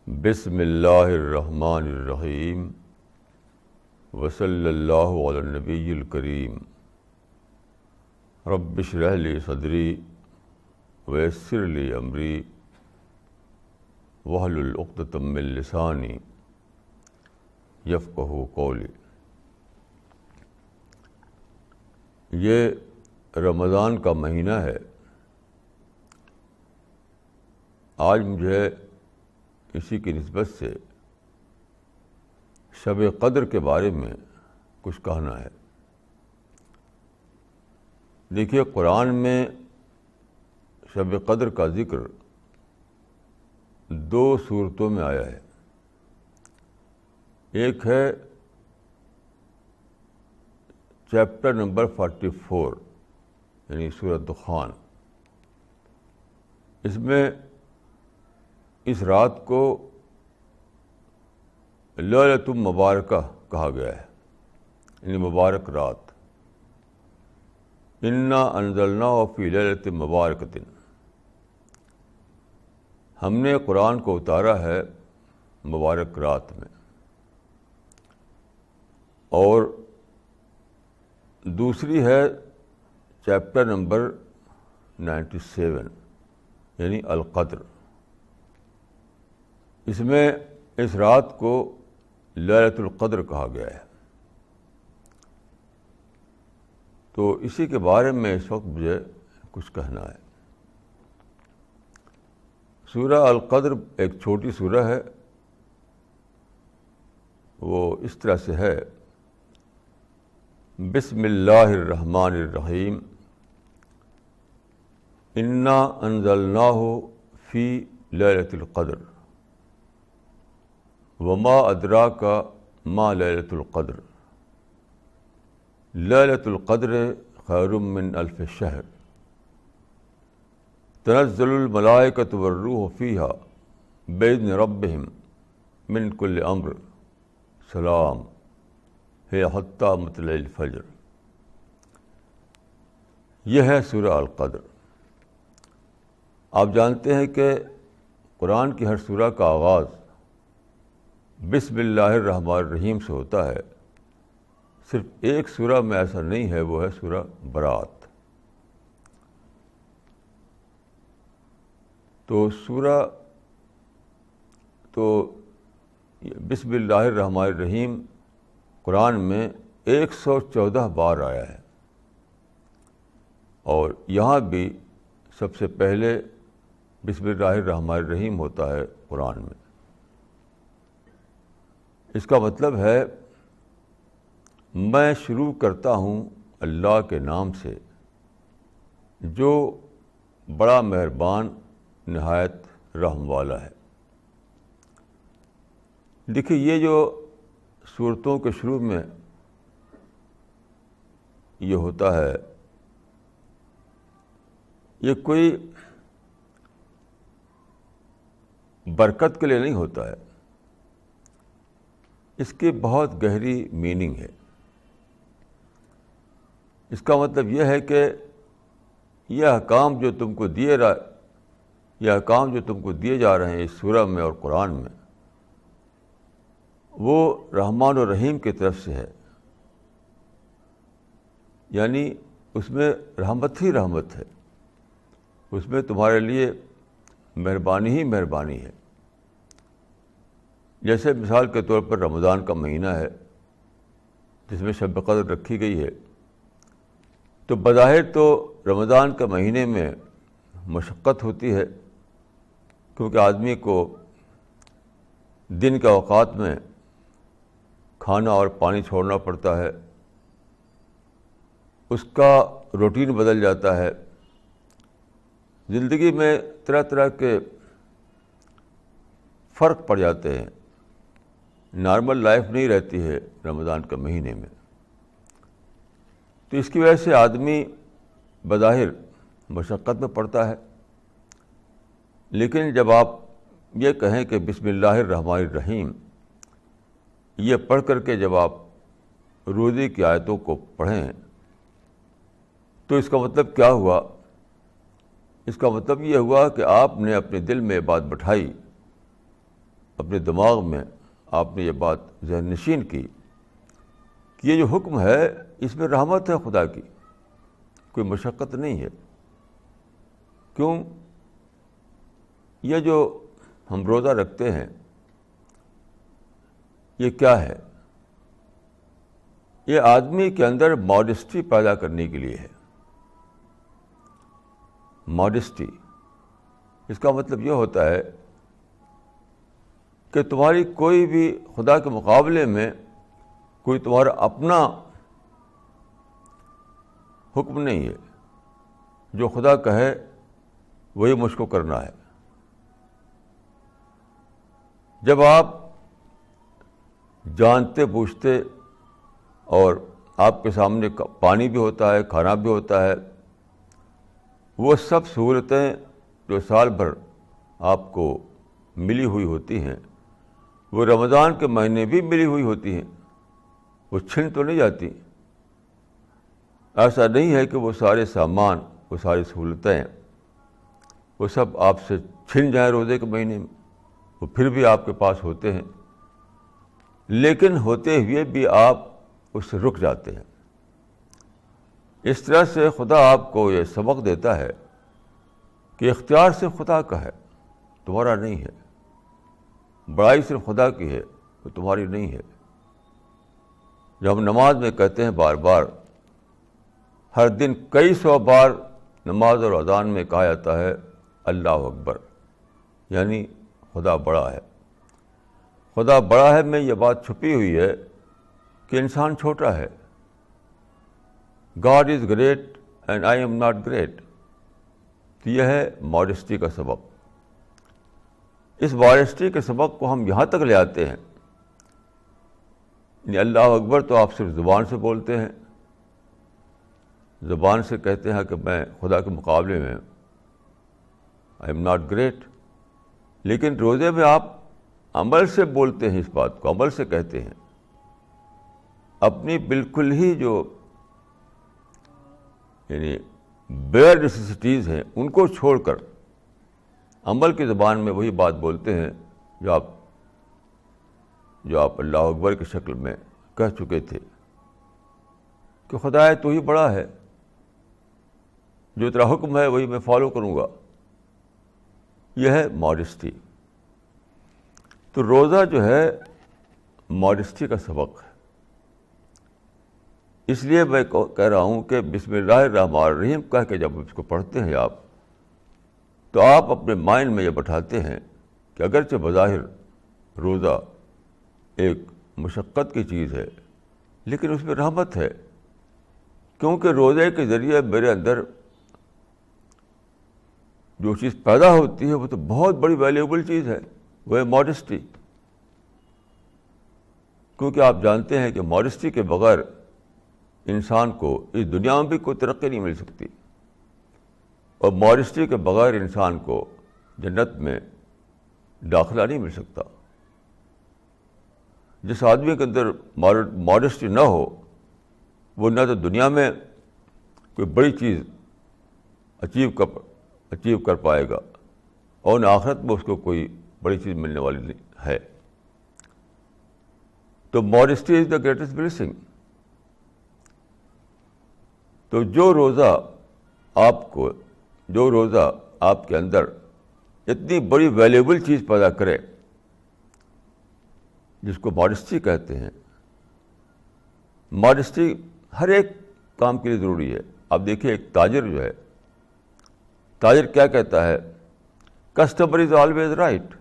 بسم اللہ الرحمن الرحیم وصلی اللہ علی النبی الکریم رب اشرح لی صدری ویسر لی امری واحلل عقدۃ من لسانی یفقہوا قولی۔ یہ رمضان کا مہینہ ہے۔ آج مجھے اسی کی نسبت سے شب قدر کے بارے میں کچھ کہنا ہے۔ دیکھیے، قرآن میں شب قدر کا ذکر 2 صورتوں میں آیا ہے۔ ایک ہے چیپٹر نمبر 44 یعنی سورۃ دخان۔ اس میں اس رات کو لیلۃ مبارکہ کہا گیا ہے، یعنی مبارک رات۔ انا انزلناہ فی لیلۃ مبارکۃ، ہم نے قرآن کو اتارا ہے مبارک رات میں۔ اور دوسری ہے چیپٹر نمبر 97 یعنی القدر۔ اس میں اس رات کو لیلۃ القدر کہا گیا ہے۔ تو اسی کے بارے میں اس وقت مجھے کچھ کہنا ہے۔ سورہ القدر ایک چھوٹی سورہ ہے۔ وہ اس طرح سے ہے: بسم اللہ الرحمن الرحیم انا انزلناہ فی لیلۃ القدر وما ادراک ما لیلۃ القدر لیلۃ القدر خیر من الف شہر تنزل الملائکۃ والروح فیہا بإذن ربہم من کل امر سلام ہے حتی مطلع الفجر۔ یہ ہے سورہ القدر۔ آپ جانتے ہیں کہ قرآن کی ہر سورہ کا آغاز بسم اللہ الرحمن الرحیم سے ہوتا ہے۔ صرف ایک سورہ میں ایسا نہیں ہے، وہ ہے سورہ برات۔ تو بسم اللہ الرحمن الرحیم قرآن میں 114 بار آیا ہے، اور یہاں بھی سب سے پہلے بسم اللہ الرحمن الرحیم ہوتا ہے قرآن میں۔ اس کا مطلب ہے میں شروع کرتا ہوں اللہ کے نام سے جو بڑا مہربان نہایت رحم والا ہے۔ دیکھیے، یہ جو سورتوں کے شروع میں یہ ہوتا ہے، یہ کوئی برکت کے لیے نہیں ہوتا ہے۔ اس کی بہت گہری میننگ ہے۔ اس کا مطلب یہ ہے کہ یہ احکام جو تم کو دیے جا رہے ہیں اس سورہ میں اور قرآن میں، وہ رحمان و رحیم کی طرف سے ہے۔ یعنی اس میں رحمت ہی رحمت ہے، اس میں تمہارے لیے مہربانی ہی مہربانی ہے۔ جیسے مثال کے طور پر رمضان کا مہینہ ہے جس میں شب قدر رکھی گئی ہے، تو بظاہر تو رمضان کے مہینے میں مشقت ہوتی ہے، کیونکہ آدمی کو دن کے اوقات میں کھانا اور پانی چھوڑنا پڑتا ہے، اس کا روٹین بدل جاتا ہے، زندگی میں طرح طرح کے فرق پڑ جاتے ہیں، نارمل لائف نہیں رہتی ہے رمضان کے مہینے میں۔ تو اس کی وجہ سے آدمی بظاہر مشقت میں پڑتا ہے، لیکن جب آپ یہ کہیں کہ بسم اللہ الرحمن الرحیم، یہ پڑھ کر کے جب آپ روزے کی آیتوں کو پڑھیں تو اس کا مطلب کیا ہوا؟ اس کا مطلب یہ ہوا کہ آپ نے اپنے دل میں یہ بات بٹھائی اپنے دماغ میں آپ نے یہ بات ذہن نشین کی کہ یہ جو حکم ہے اس میں رحمت ہے خدا کی، کوئی مشقت نہیں ہے۔ کیوں؟ یہ جو ہم روزہ رکھتے ہیں یہ کیا ہے؟ یہ آدمی کے اندر ماڈسٹی پیدا کرنے کے لیے ہے۔ ماڈسٹی، اس کا مطلب یہ ہوتا ہے کہ تمہاری کوئی بھی خدا کے مقابلے میں کوئی تمہارا اپنا حکم نہیں ہے۔ جو خدا کہے وہی مجھ کو کرنا ہے۔ جب آپ جانتے بوجھتے اور آپ کے سامنے پانی بھی ہوتا ہے، کھانا بھی ہوتا ہے، وہ سب سہولتیں جو سال بھر آپ کو ملی ہوئی ہوتی ہیں وہ رمضان کے مہینے بھی ملی ہوئی ہوتی ہیں، وہ چھن تو نہیں جاتی۔ ایسا نہیں ہے کہ وہ سارے سامان، وہ ساری سہولتیں وہ سب آپ سے چھن جائیں روزے کے مہینے میں، وہ پھر بھی آپ کے پاس ہوتے ہیں، لیکن ہوتے ہوئے بھی آپ اس سے رک جاتے ہیں۔ اس طرح سے خدا آپ کو یہ سبق دیتا ہے کہ اختیار صرف خدا کا ہے، تمہارا نہیں ہے۔ بڑائی صرف خدا کی ہے، وہ تمہاری نہیں ہے۔ جو ہم نماز میں کہتے ہیں بار بار، ہر دن کئی سو بار نماز اور اذان میں کہا جاتا ہے اللہ اکبر، یعنی خدا بڑا ہے۔ خدا بڑا ہے میں یہ بات چھپی ہوئی ہے کہ انسان چھوٹا ہے۔ God is great and I am not great۔ تو یہ ہے ماڈسٹی کا سبق۔ اس ماڈسٹی کے سبق کو ہم یہاں تک لے آتے ہیں، یعنی اللہ اکبر تو آپ صرف زبان سے بولتے ہیں، زبان سے کہتے ہیں کہ میں خدا کے مقابلے میں آئی ایم ناٹ گریٹ، لیکن روزے میں آپ عمل سے بولتے ہیں، اس بات کو عمل سے کہتے ہیں۔ اپنی بالکل ہی جو یعنی بیئر نیسیسٹیز ہیں ان کو چھوڑ کر عمل کی زبان میں وہی بات بولتے ہیں جو آپ اللہ اکبر کی شکل میں کہہ چکے تھے کہ خدا تو ہی بڑا ہے، جو تیرا حکم ہے وہی میں فالو کروں گا۔ یہ ہے ماڈسٹی۔ تو روزہ جو ہے ماڈسٹی کا سبق ہے۔ اس لیے میں کہہ رہا ہوں کہ بسم اللہ الرحمن الرحیم کہہ کے جب اس کو پڑھتے ہیں آپ، تو آپ اپنے مائنڈ میں یہ بٹھاتے ہیں کہ اگرچہ بظاہر روزہ ایک مشقت کی چیز ہے لیکن اس میں رحمت ہے، کیونکہ روزے کے ذریعے میرے اندر جو چیز پیدا ہوتی ہے وہ تو بہت بڑی ویلیوبل چیز ہے، وہ ہے ماڈسٹی۔ کیونکہ آپ جانتے ہیں کہ ماڈسٹی کے بغیر انسان کو اس دنیا میں بھی کوئی ترقی نہیں مل سکتی، اور ماڈسٹی کے بغیر انسان کو جنت میں داخلہ نہیں مل سکتا۔ جس آدمی کے اندر ماڈسٹی نہ ہو وہ نہ تو دنیا میں کوئی بڑی چیز اچیو کر پائے گا، اور نہ آخرت میں اس کو کوئی بڑی چیز ملنے والی نہیں ہے۔ تو modesty is the greatest blessing. تو جو روزہ آپ کے اندر اتنی بڑی ویلیبل چیز پیدا کرے جس کو ماڈسٹی کہتے ہیں، ماڈسٹی ہر ایک کام کے لیے ضروری ہے۔ آپ دیکھیے ایک تاجر جو ہے، تاجر کیا کہتا ہے؟ Customer is always right.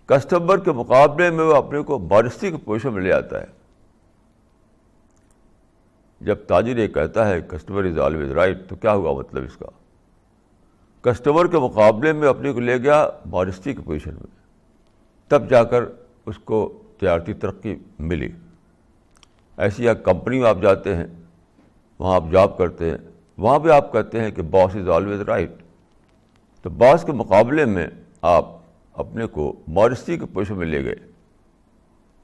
Customer کے مقابلے میں وہ اپنے کو ماڈسٹی کی پوزیشن میں لے آتا ہے۔ جب تاجر یہ کہتا ہے کسٹمر از آلویز رائٹ، تو کیا ہوا مطلب اس کا؟ کسٹمر کے مقابلے میں اپنے کو لے گیا ماڈسٹی کی پوزیشن میں، تب جا کر اس کو تجارتی ترقی ملی۔ ایسی ایک کمپنی میں آپ جاتے ہیں، وہاں آپ جاب کرتے ہیں، وہاں بھی آپ کہتے ہیں کہ باس از آلویز رائٹ، تو باس کے مقابلے میں آپ اپنے کو ماڈسٹی کی پوزیشن میں لے گئے،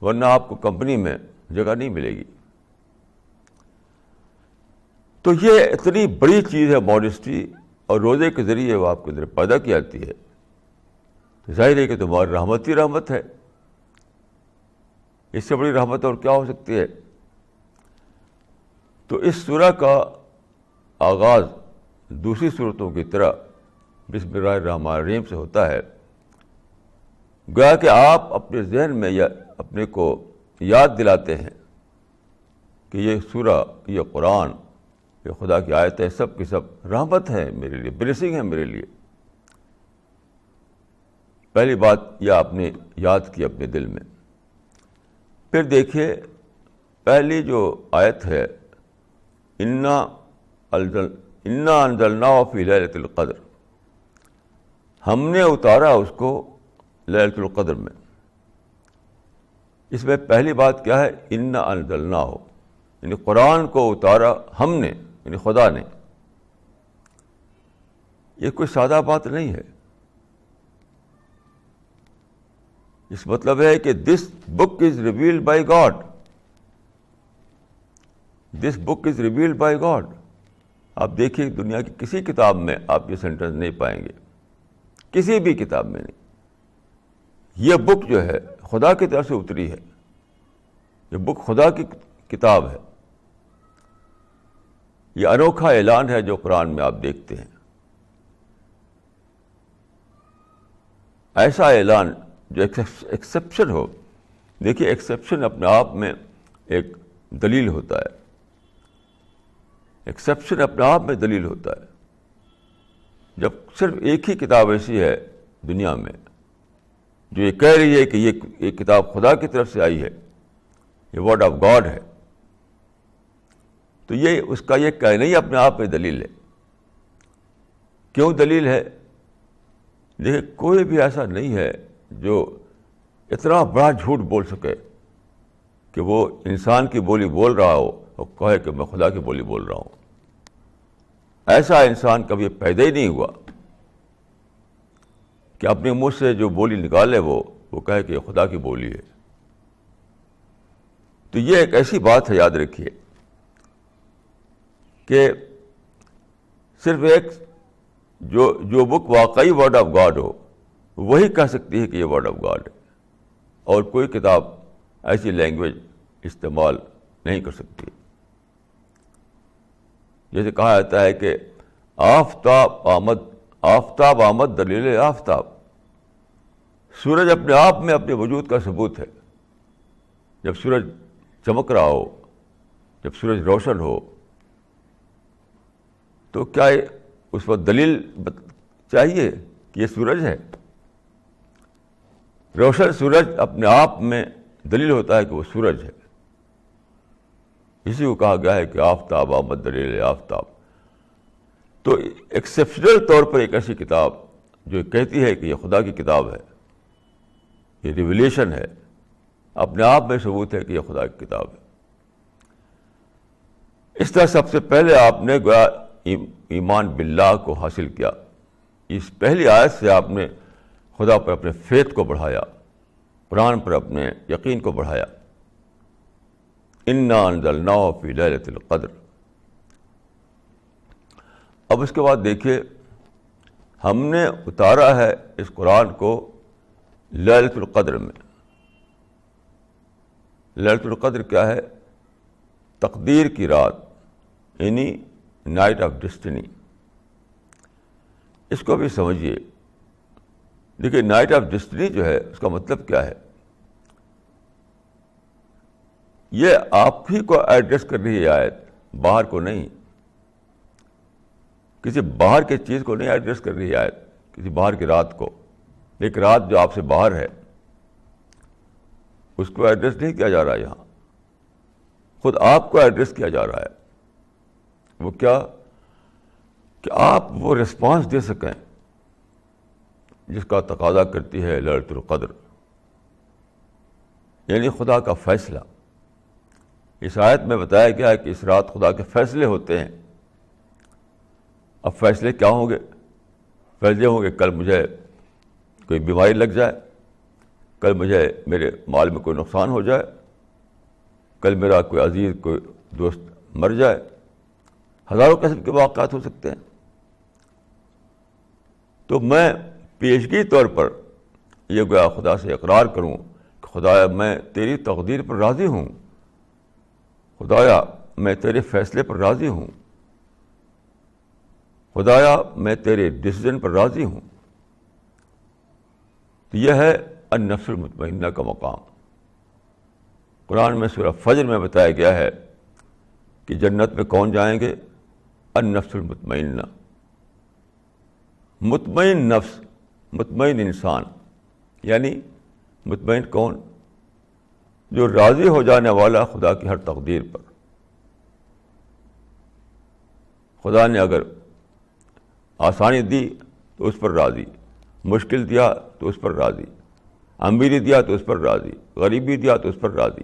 ورنہ آپ کو کمپنی میں جگہ نہیں ملے گی۔ تو یہ اتنی بڑی چیز ہے ماڈسٹی، اور روزے کے ذریعے وہ آپ کے اندر پیدا کی جاتی ہے۔ ظاہر ہے کہ تمہاری رحمت ہی رحمت ہے، اس سے بڑی رحمت اور کیا ہو سکتی ہے؟ تو اس سورہ کا آغاز دوسری صورتوں کی طرح بسم اللہ الرحمن الرحیم سے ہوتا ہے، گویا کہ آپ اپنے ذہن میں یا اپنے کو یاد دلاتے ہیں کہ یہ سورہ، یہ قرآن، یہ خدا کی آیتیں سب کی سب رحمت ہے میرے لیے، بلیسنگ ہے میرے لیے۔ پہلی بات یہ آپ نے یاد کی اپنے دل میں۔ پھر دیکھیے پہلی جو آیت ہے، انا انزلناہ فی لیلۃ القدر، ہم نے اتارا اس کو لیلۃ القدر میں۔ اس میں پہلی بات کیا ہے؟ انا انزلناہ، یعنی قرآن کو اتارا ہم نے، یعنی خدا نے۔ یہ کوئی سادہ بات نہیں ہے، اس مطلب ہے کہ this book is revealed by God, this book is revealed by God. آپ دیکھیے دنیا کی کسی کتاب میں آپ یہ سینٹنس نہیں پائیں گے، کسی بھی کتاب میں نہیں۔ یہ بک جو ہے خدا کی طرف سے اتری ہے، یہ بک خدا کی کتاب ہے۔ یہ انوکھا اعلان ہے جو قرآن میں آپ دیکھتے ہیں، ایسا اعلان جو ایکسیپشن ہو۔ دیکھیے ایکسیپشن اپنے آپ میں ایک دلیل ہوتا ہے، ایکسیپشن اپنے آپ میں دلیل ہوتا ہے۔ جب صرف ایک ہی کتاب ایسی ہے دنیا میں جو یہ کہہ رہی ہے کہ یہ کتاب خدا کی طرف سے آئی ہے، یہ ورڈ آف گاڈ ہے، تو یہ اس کا یہ کہنا ہی اپنے آپ میں دلیل ہے۔ کیوں دلیل ہے؟ دیکھیے کوئی بھی ایسا نہیں ہے جو اتنا بڑا جھوٹ بول سکے کہ وہ انسان کی بولی بول رہا ہو اور کہے کہ میں خدا کی بولی بول رہا ہوں۔ ایسا انسان کبھی پیدا ہی نہیں ہوا کہ اپنے منہ سے جو بولی نکالے وہ کہے کہ یہ خدا کی بولی ہے۔ تو یہ ایک ایسی بات ہے، یاد رکھیے، کہ صرف ایک جو بک واقعی ورڈ آف گاڈ ہو وہی کہہ سکتی ہے کہ یہ ورڈ آف گاڈ ہے، اور کوئی کتاب ایسی لینگویج استعمال نہیں کر سکتی۔ جیسے کہا جاتا ہے کہ آفتاب آمد دلیل آفتاب، سورج اپنے آپ میں اپنے وجود کا ثبوت ہے۔ جب سورج چمک رہا ہو، جب سورج روشن ہو، تو کیا اس وقت دلیل چاہیے کہ یہ سورج ہے؟ روشن سورج اپنے آپ میں دلیل ہوتا ہے کہ وہ سورج ہے۔ اسی کو کہا گیا ہے کہ آفتاب آمد دلیل آفتاب۔ تو ایکسیپشنل طور پر ایک ایسی کتاب جو کہتی ہے کہ یہ خدا کی کتاب ہے، یہ ریویلیشن ہے، اپنے آپ میں ثبوت ہے کہ یہ خدا کی کتاب ہے۔ اس طرح سب سے پہلے آپ نے گویا ایمان باللہ کو حاصل کیا۔ اس پہلی آیت سے آپ نے خدا پر اپنے فیتھ کو بڑھایا، قرآن پر اپنے یقین کو بڑھایا۔ انا انزلناہ فی لیلۃ القدر۔ اب اس کے بعد دیکھیے ہم نے اتارا ہے اس قرآن کو لیلۃ القدر میں۔ لیلۃ القدر کیا ہے؟ تقدیر کی رات، یعنی نائٹ آف ڈیسٹنی۔ اس کو بھی سمجھیے۔ دیکھیے نائٹ آف ڈیسٹنی جو ہے اس کا مطلب کیا ہے؟ یہ آپ ہی کو ایڈریس کر رہی ہے آیت، باہر کو نہیں، کسی باہر کی چیز کو نہیں ایڈریس کر رہی ہے آیت، کسی باہر کی رات کو۔ ایک رات جو آپ سے باہر ہے اس کو ایڈریس نہیں کیا جا رہا، یہاں خود آپ کو ایڈریس کیا جا رہا ہے۔ وہ کیا؟ کہ آپ وہ رسپانس دے سکیں جس کا تقاضا کرتی ہے لیلۃ القدر، یعنی خدا کا فیصلہ۔ اس آیت میں بتایا گیا ہے کہ اس رات خدا کے فیصلے ہوتے ہیں۔ اب فیصلے کیا ہوں گے؟ فیصلے ہوں گے کل مجھے کوئی بیماری لگ جائے، کل مجھے میرے مال میں کوئی نقصان ہو جائے، کل میرا کوئی عزیز کوئی دوست مر جائے، ہزاروں قسم کے واقعات ہو سکتے ہیں۔ تو میں پیشگی طور پر یہ گویا خدا سے اقرار کروں کہ خدایا میں تیری تقدیر پر راضی ہوں، خدایا میں تیرے فیصلے پر راضی ہوں، خدایا میں تیرے ڈیسیژن پر راضی ہوں. تو یہ ہے النفس المطمئنہ کا مقام. قرآن میں سورہ فجر میں بتایا گیا ہے کہ جنت میں کون جائیں گے؟ النفس المطمئنہ، مطمئن نفس، مطمئن انسان. یعنی مطمئن کون؟ جو راضی ہو جانے والا خدا کی ہر تقدیر پر. خدا نے اگر آسانی دی تو اس پر راضی، مشکل دیا تو اس پر راضی، امیری دیا تو اس پر راضی، غریبی دیا تو اس پر راضی.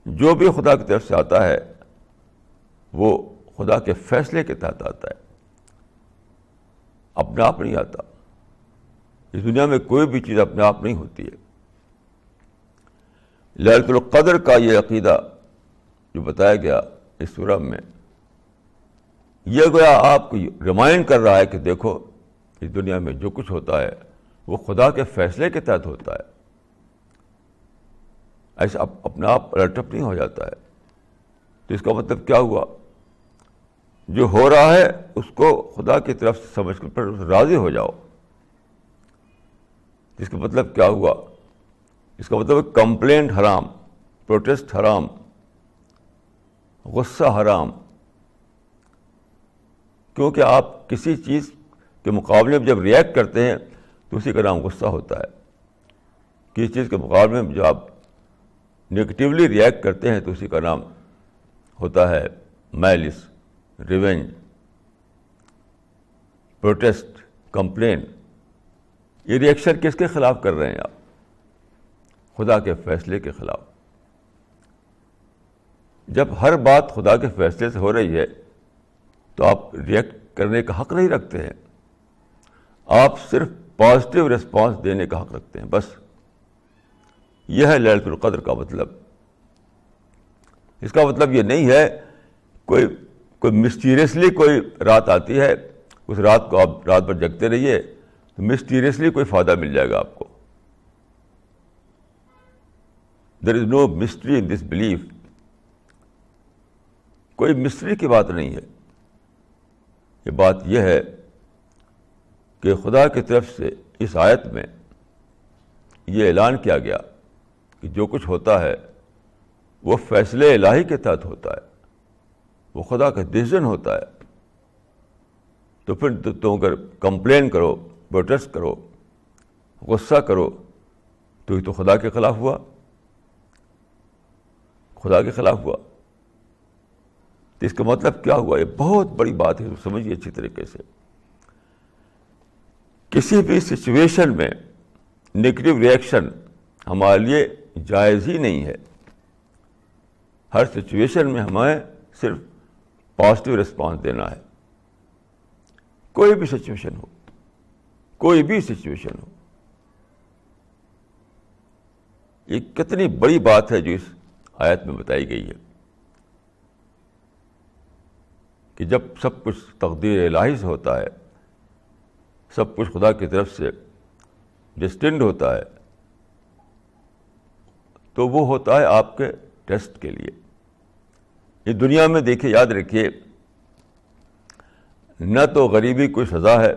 جو بھی خدا کی طرف سے آتا ہے وہ خدا کے فیصلے کے تحت آتا ہے، اپنے آپ نہیں آتا. اس دنیا میں کوئی بھی چیز اپنے آپ نہیں ہوتی ہے. لیلۃ القدر کا یہ عقیدہ جو بتایا گیا اس سورہ میں، یہ گویا آپ کو ریمائنڈ کر رہا ہے کہ دیکھو اس دنیا میں جو کچھ ہوتا ہے وہ خدا کے فیصلے کے تحت ہوتا ہے. ایسا اپنا آپ الٹ اپ نہیں ہو جاتا ہے. تو اس کا مطلب کیا ہوا؟ جو ہو رہا ہے اس کو خدا کی طرف سے سمجھ کر پر راضی ہو جاؤ. اس کا مطلب کیا ہوا؟ اس کا مطلب کمپلینٹ حرام، پروٹیسٹ حرام، غصہ حرام. کیونکہ آپ کسی چیز کے مقابلے میں جب ریئیکٹ کرتے ہیں تو اسی کا نام غصہ ہوتا ہے. کسی چیز کے مقابلے میں جب آپ نگیٹیولی ریئیکٹ کرتے ہیں تو اسی کا نام ہوتا ہے میلس، ریونج، پروٹیسٹ، کمپلین. یہ ریئیکشن کس کے خلاف کر رہے ہیں آپ؟ خدا کے فیصلے کے خلاف. جب ہر بات خدا کے فیصلے سے ہو رہی ہے تو آپ ریئیکٹ کرنے کا حق نہیں رکھتے ہیں. آپ صرف پازیٹیو ریسپانس دینے کا حق رکھتے ہیں. بس یہ ہے لیلۃ القدر کا مطلب. اس کا مطلب یہ نہیں ہے کوئی مسٹیریسلی کوئی رات آتی ہے، اس رات کو آپ رات بھر جگتے رہیے تو مسٹیریسلی کوئی فائدہ مل جائے گا آپ کو. دیر از نو مسٹری ان دس بلیف. کوئی مسٹری کی بات نہیں ہے. یہ بات یہ ہے کہ خدا کی طرف سے اس آیت میں یہ اعلان کیا گیا کہ جو کچھ ہوتا ہے وہ فیصلے الہی کے تحت ہوتا ہے، وہ خدا کا ڈیسیژن ہوتا ہے. تو پھر تم اگر کمپلین کرو، پروٹیسٹ کرو، غصہ کرو تو یہ تو خدا کے خلاف ہوا، خدا کے خلاف ہوا. تو اس کا مطلب کیا ہوا؟ یہ بہت بڑی بات ہے، سمجھیے اچھی طریقے سے. کسی بھی سچویشن میں نیگیٹو ریئیکشن ہمارے لیے جائز ہی نہیں ہے. ہر سچویشن میں ہمیں صرف پازیٹیو ریسپانس دینا ہے. کوئی بھی سچویشن ہو، کوئی بھی سچویشن ہو. یہ کتنی بڑی بات ہے جو اس آیت میں بتائی گئی ہے کہ جب سب کچھ تقدیر الہی سے ہوتا ہے، سب کچھ خدا کی طرف سے ڈسٹنڈ ہوتا ہے، تو وہ ہوتا ہے آپ کے ٹیسٹ کے لیے. یہ دنیا میں دیکھیے، یاد رکھیے، نہ تو غریبی کوئی سزا ہے،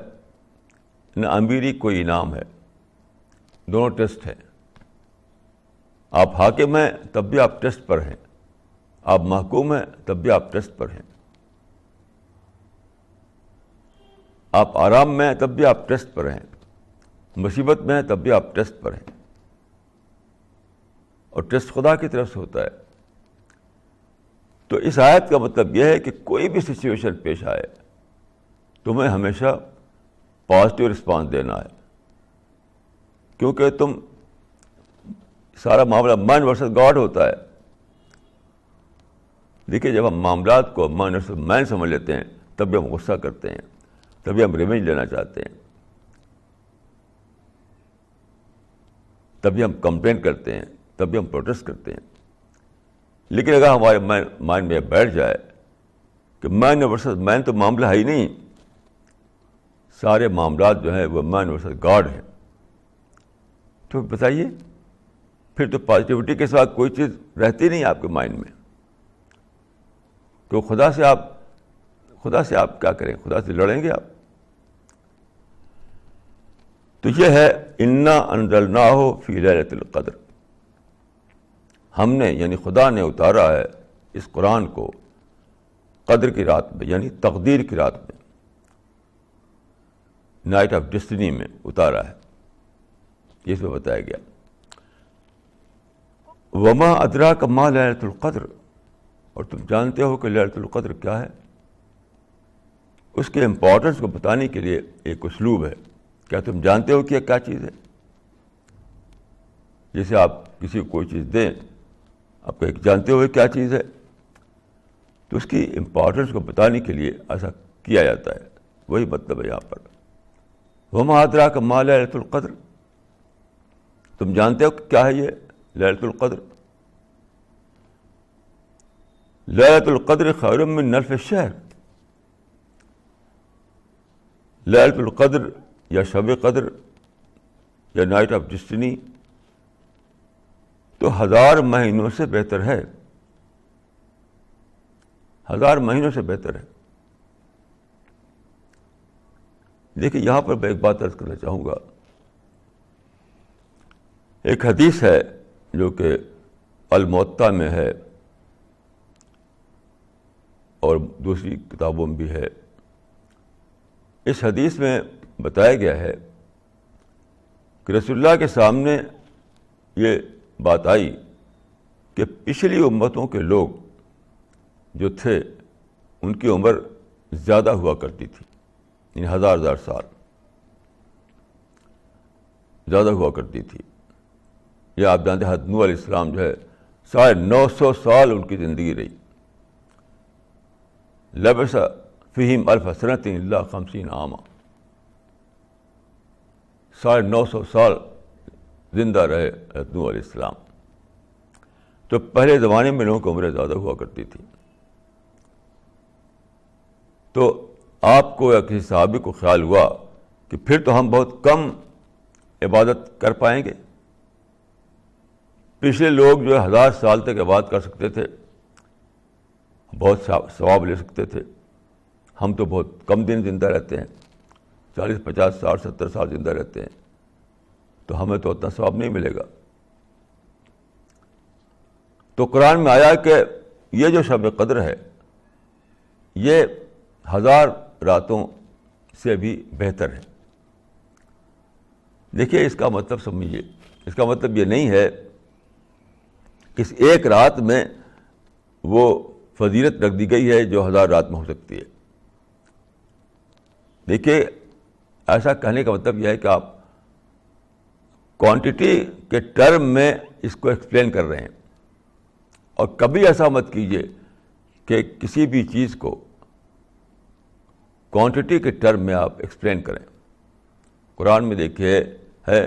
نہ امیری کوئی انعام ہے. دونوں ٹیسٹ ہیں. آپ حاکم ہیں تب بھی آپ ٹیسٹ پر ہیں، آپ محکوم ہیں تب بھی آپ ٹیسٹ پر ہیں. آپ آرام میں ہیں تب بھی آپ ٹیسٹ پر ہیں، مصیبت میں ہیں تب بھی آپ ٹیسٹ پر ہیں. اور ٹیسٹ خدا کی طرف سے ہوتا ہے. تو اس آیت کا مطلب یہ ہے کہ کوئی بھی سچویشن پیش آئے تمہیں ہمیشہ پازیٹیو رسپانس دینا ہے، کیونکہ تم سارا معاملہ مین ورسز گاڈ ہوتا ہے. دیکھیے، جب ہم معاملات کو مین ورسز مین سمجھ لیتے ہیں تب بھی ہم غصہ کرتے ہیں، تبھی ہم ریونج لینا چاہتے ہیں، تبھی ہم کمپلین کرتے ہیں، تبھی ہم پروٹیسٹ کرتے ہیں. لیکن اگر ہمارے مائنڈ میں بیٹھ جائے کہ مین ورسز مین تو معاملہ ہے ہی نہیں، سارے معاملات جو ہیں وہ مین ورسز گاڈ ہیں، تو بتائیے، پھر تو پازیٹیوٹی کے ساتھ کوئی چیز رہتی نہیں آپ کے مائنڈ میں. تو خدا سے آپ کیا کریں؟ خدا سے لڑیں گے آپ؟ تو یہ ہے انا انزلناہ فی لیلۃ القدر. ہم نے یعنی خدا نے اتارا ہے اس قرآن کو قدر کی رات میں، یعنی تقدیر کی رات میں، نائٹ آف ڈیسٹنی میں اتارا ہے. یہ اس میں بتایا گیا. وما ادراک ما لیلۃ القدر، اور تم جانتے ہو کہ لیلۃ القدر کیا ہے. اس کے امپورٹنس کو بتانے کے لیے ایک اسلوب ہے. کیا تم جانتے ہو کہ یہ کیا چیز ہے؟ جیسے آپ کسی کو کوئی چیز دیں، آپ کو ایک جانتے ہوئے کیا چیز ہے، تو اس کی امپورٹنس کو بتانے کے لیے ایسا کیا جاتا ہے. وہی مطلب ہے یہاں پر. وما ادراک ما لیلۃ القدر، تم جانتے ہو کہ کیا ہے یہ لیلۃ القدر؟ لیلۃ القدر خیر من الف شہر. لیلۃ القدر یا شب قدر یا نائٹ آف ڈیسٹنی تو 1000 مہینوں سے بہتر ہے. 1000 مہینوں سے بہتر ہے. دیکھیے یہاں پر میں ایک بات عرض کرنا چاہوں گا. ایک حدیث ہے جو کہ الموطا میں ہے اور دوسری کتابوں میں بھی ہے. اس حدیث میں بتایا گیا ہے کہ رسول اللہ کے سامنے یہ بات آئی کہ پچھلی امتوں کے لوگ جو تھے ان کی عمر زیادہ ہوا کرتی تھی، یعنی 1000 سال زیادہ ہوا کرتی تھی. یہ آپ جانتے ہیں حضرت نوح علیہ السلام جو ہے 950 سال ان کی زندگی رہی. لبث فیہم الف سنۃ الا 50 عاما. 950 سال زندہ رہے حضرت نوح علیہ السلام. تو پہلے زمانے میں لوگوں کی عمریں زیادہ ہوا کرتی تھی. تو آپ کو یا کسی صحابی کو خیال ہوا کہ پھر تو ہم بہت کم عبادت کر پائیں گے. پچھلے لوگ جو 1000 سال تک عبادت کر سکتے تھے، بہت ثواب لے سکتے تھے. ہم تو بہت کم دن زندہ رہتے ہیں، 40 50 60 70 سال زندہ رہتے ہیں، تو ہمیں تو اتنا ثواب نہیں ملے گا. تو قرآن میں آیا کہ یہ جو شب قدر ہے یہ 1000 راتوں سے بھی بہتر ہے. دیکھیے اس کا مطلب سمجھیے. اس کا مطلب یہ نہیں ہے کہ اس ایک رات میں وہ فضیلت رکھ دی گئی ہے جو 1000 رات میں ہو سکتی ہے. دیکھیے ایسا کہنے کا مطلب یہ ہے کہ آپ کوانٹٹی کے ٹرم میں اس کو ایکسپلین کر رہے ہیں. اور کبھی ایسا مت کیجیے کہ کسی بھی چیز کو کوانٹٹی کے ٹرم میں آپ ایکسپلین کریں. قرآن میں دیکھیے ہے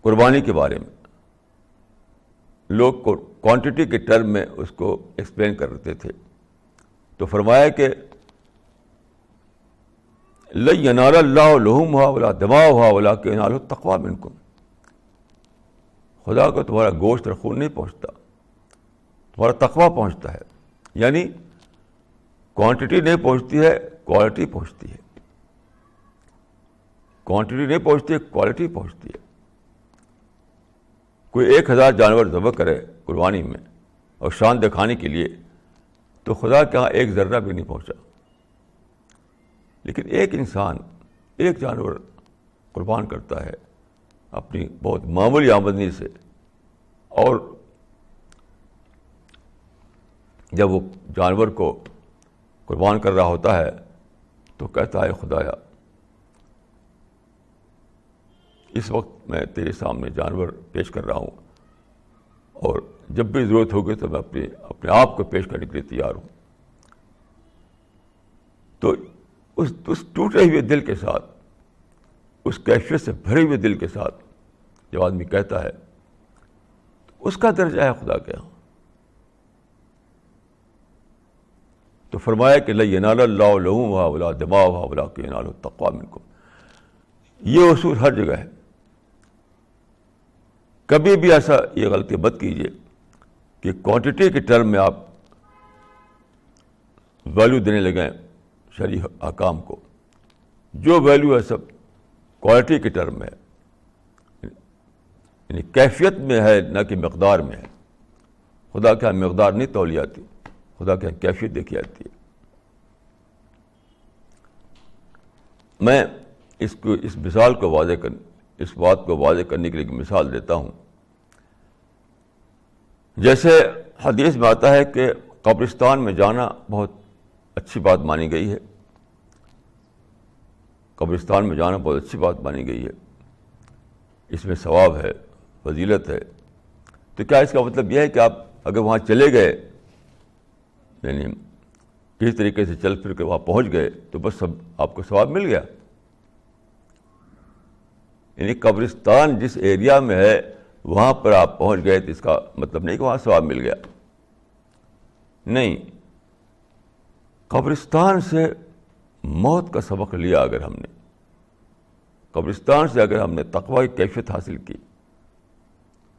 قربانی کے بارے میں لوگ کو کوانٹٹی کے ٹرم میں اس کو ایکسپلین کرتے تھے. تو فرمایا کہ لن ینال اللہ لحومها ولا دماؤها ولکن ینالہ التقوی منکم. خدا کو تمہارا گوشت اور خون نہیں پہنچتا، تمہارا تقوی پہنچتا ہے. یعنی کوانٹٹی نہیں پہنچتی ہے، کوالٹی پہنچتی ہے. کوانٹٹی نہیں پہنچتی ہے، کوالٹی پہنچتی ہے. کوئی 1000 جانور ذبح کرے قربانی میں اور شان دکھانے کے لیے تو خدا کے ہاں ایک ذرہ بھی نہیں پہنچا. لیکن ایک انسان ایک جانور قربان کرتا ہے اپنی بہت معمولی آمدنی سے، اور جب وہ جانور کو قربان کر رہا ہوتا ہے تو کہتا ہے خدایا اس وقت میں تیرے سامنے جانور پیش کر رہا ہوں، اور جب بھی ضرورت ہوگی تو میں اپنے آپ کو پیش کرنے کے لیے تیار ہوں. تو اس ٹوٹے ہوئے دل کے ساتھ، اس کیفیت سے بھرے ہوئے دل کے ساتھ جب آدمی کہتا ہے اس کا درجہ ہے خدا کے یہاں. تو فرمایا کہ لن ینال اللہ لحومها ولا دماؤها ولکن ینالہ التقوی منکم. یہ اصول ہر جگہ ہے. کبھی بھی ایسا یہ غلطی مت کیجیے کہ کوانٹٹی کے ٹرم میں آپ ویلیو دینے لگیں شرعی احکام کو. جو ویلیو ہے سب کوالٹی کے ٹرم میں ہے، یعنی کیفیت میں ہے نہ کہ مقدار میں ہے. خدا کے یہاں مقدار نہیں تولی آتی، خدا کے یہاں کیفیت دیکھی جاتی ہے. میں اس مثال کو اس بات کو واضح کرنے کے لیے ایک مثال دیتا ہوں. جیسے حدیث میں آتا ہے کہ قبرستان میں جانا بہت اچھی بات مانی گئی ہے. قبرستان میں جانا بہت اچھی بات مانی گئی ہے، اس میں ثواب ہے، فضیلت ہے. تو کیا اس کا مطلب یہ ہے کہ آپ اگر وہاں چلے گئے، یعنی کسی طریقے سے چل پھر کے وہاں پہنچ گئے، تو بس سب آپ کو ثواب مل گیا؟ یعنی قبرستان جس ایریا میں ہے وہاں پر آپ پہنچ گئے تو اس کا مطلب نہیں کہ وہاں ثواب مل گیا. نہیں، قبرستان سے موت کا سبق لیا اگر ہم نے، قبرستان سے اگر ہم نے تقوی کی کیفیت حاصل کی،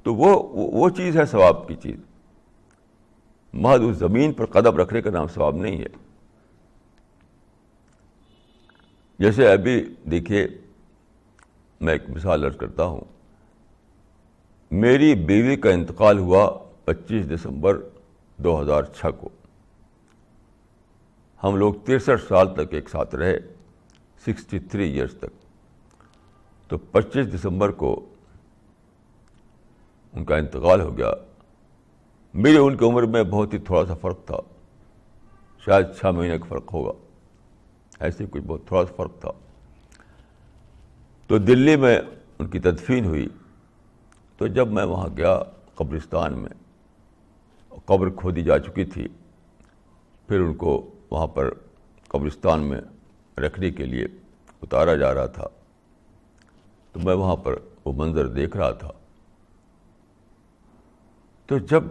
تو وہ چیز ہے ثواب کی چیز. محض اس زمین پر قدم رکھنے کا نام ثواب نہیں ہے. جیسے ابھی دیکھیے، میں ایک مثال عرض کرتا ہوں. میری بیوی کا انتقال ہوا 25 دسمبر 2006 کو. ہم لوگ 63 سال تک ایک ساتھ رہے، 63 ایئرس تک. تو 25 دسمبر کو ان کا انتقال ہو گیا. میری ان کی عمر میں بہت ہی تھوڑا سا فرق تھا، شاید 6 مہینے کا فرق ہوگا، ایسے کچھ بہت تھوڑا سا فرق تھا. تو دلی میں ان کی تدفین ہوئی. تو جب میں وہاں گیا قبرستان میں، قبر کھودی جا چکی تھی، پھر ان کو وہاں پر قبرستان میں رکھنے کے لیے اتارا جا رہا تھا. تو میں وہاں پر وہ منظر دیکھ رہا تھا. تو جب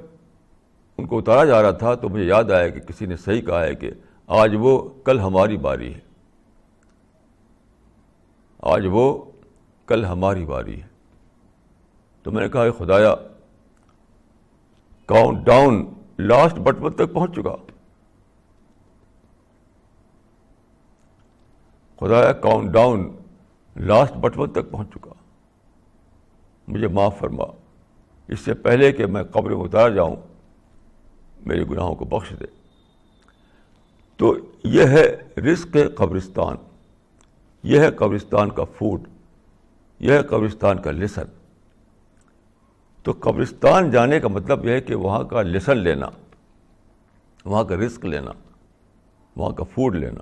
ان کو اتارا جا رہا تھا تو مجھے یاد آیا کہ کسی نے صحیح کہا ہے کہ آج وہ کل ہماری باری ہے، آج وہ کل ہماری باری ہے. تو میں نے کہا خدایا، کاؤنٹ ڈاؤن لاسٹ بٹن تک پہنچ چکا. خدایا کاؤنٹ ڈاؤن لاسٹ بٹن تک پہنچ چکا. مجھے معاف فرما، اس سے پہلے کہ میں قبر میں اتار جاؤں میرے گناہوں کو بخش دے. تو یہ ہے رزق قبرستان، یہ ہے قبرستان کا فوڈ، یہ ہے قبرستان کا لیسن. تو قبرستان جانے کا مطلب یہ ہے کہ وہاں کا لیسن لینا، وہاں کا رزق لینا، وہاں کا فوڈ لینا.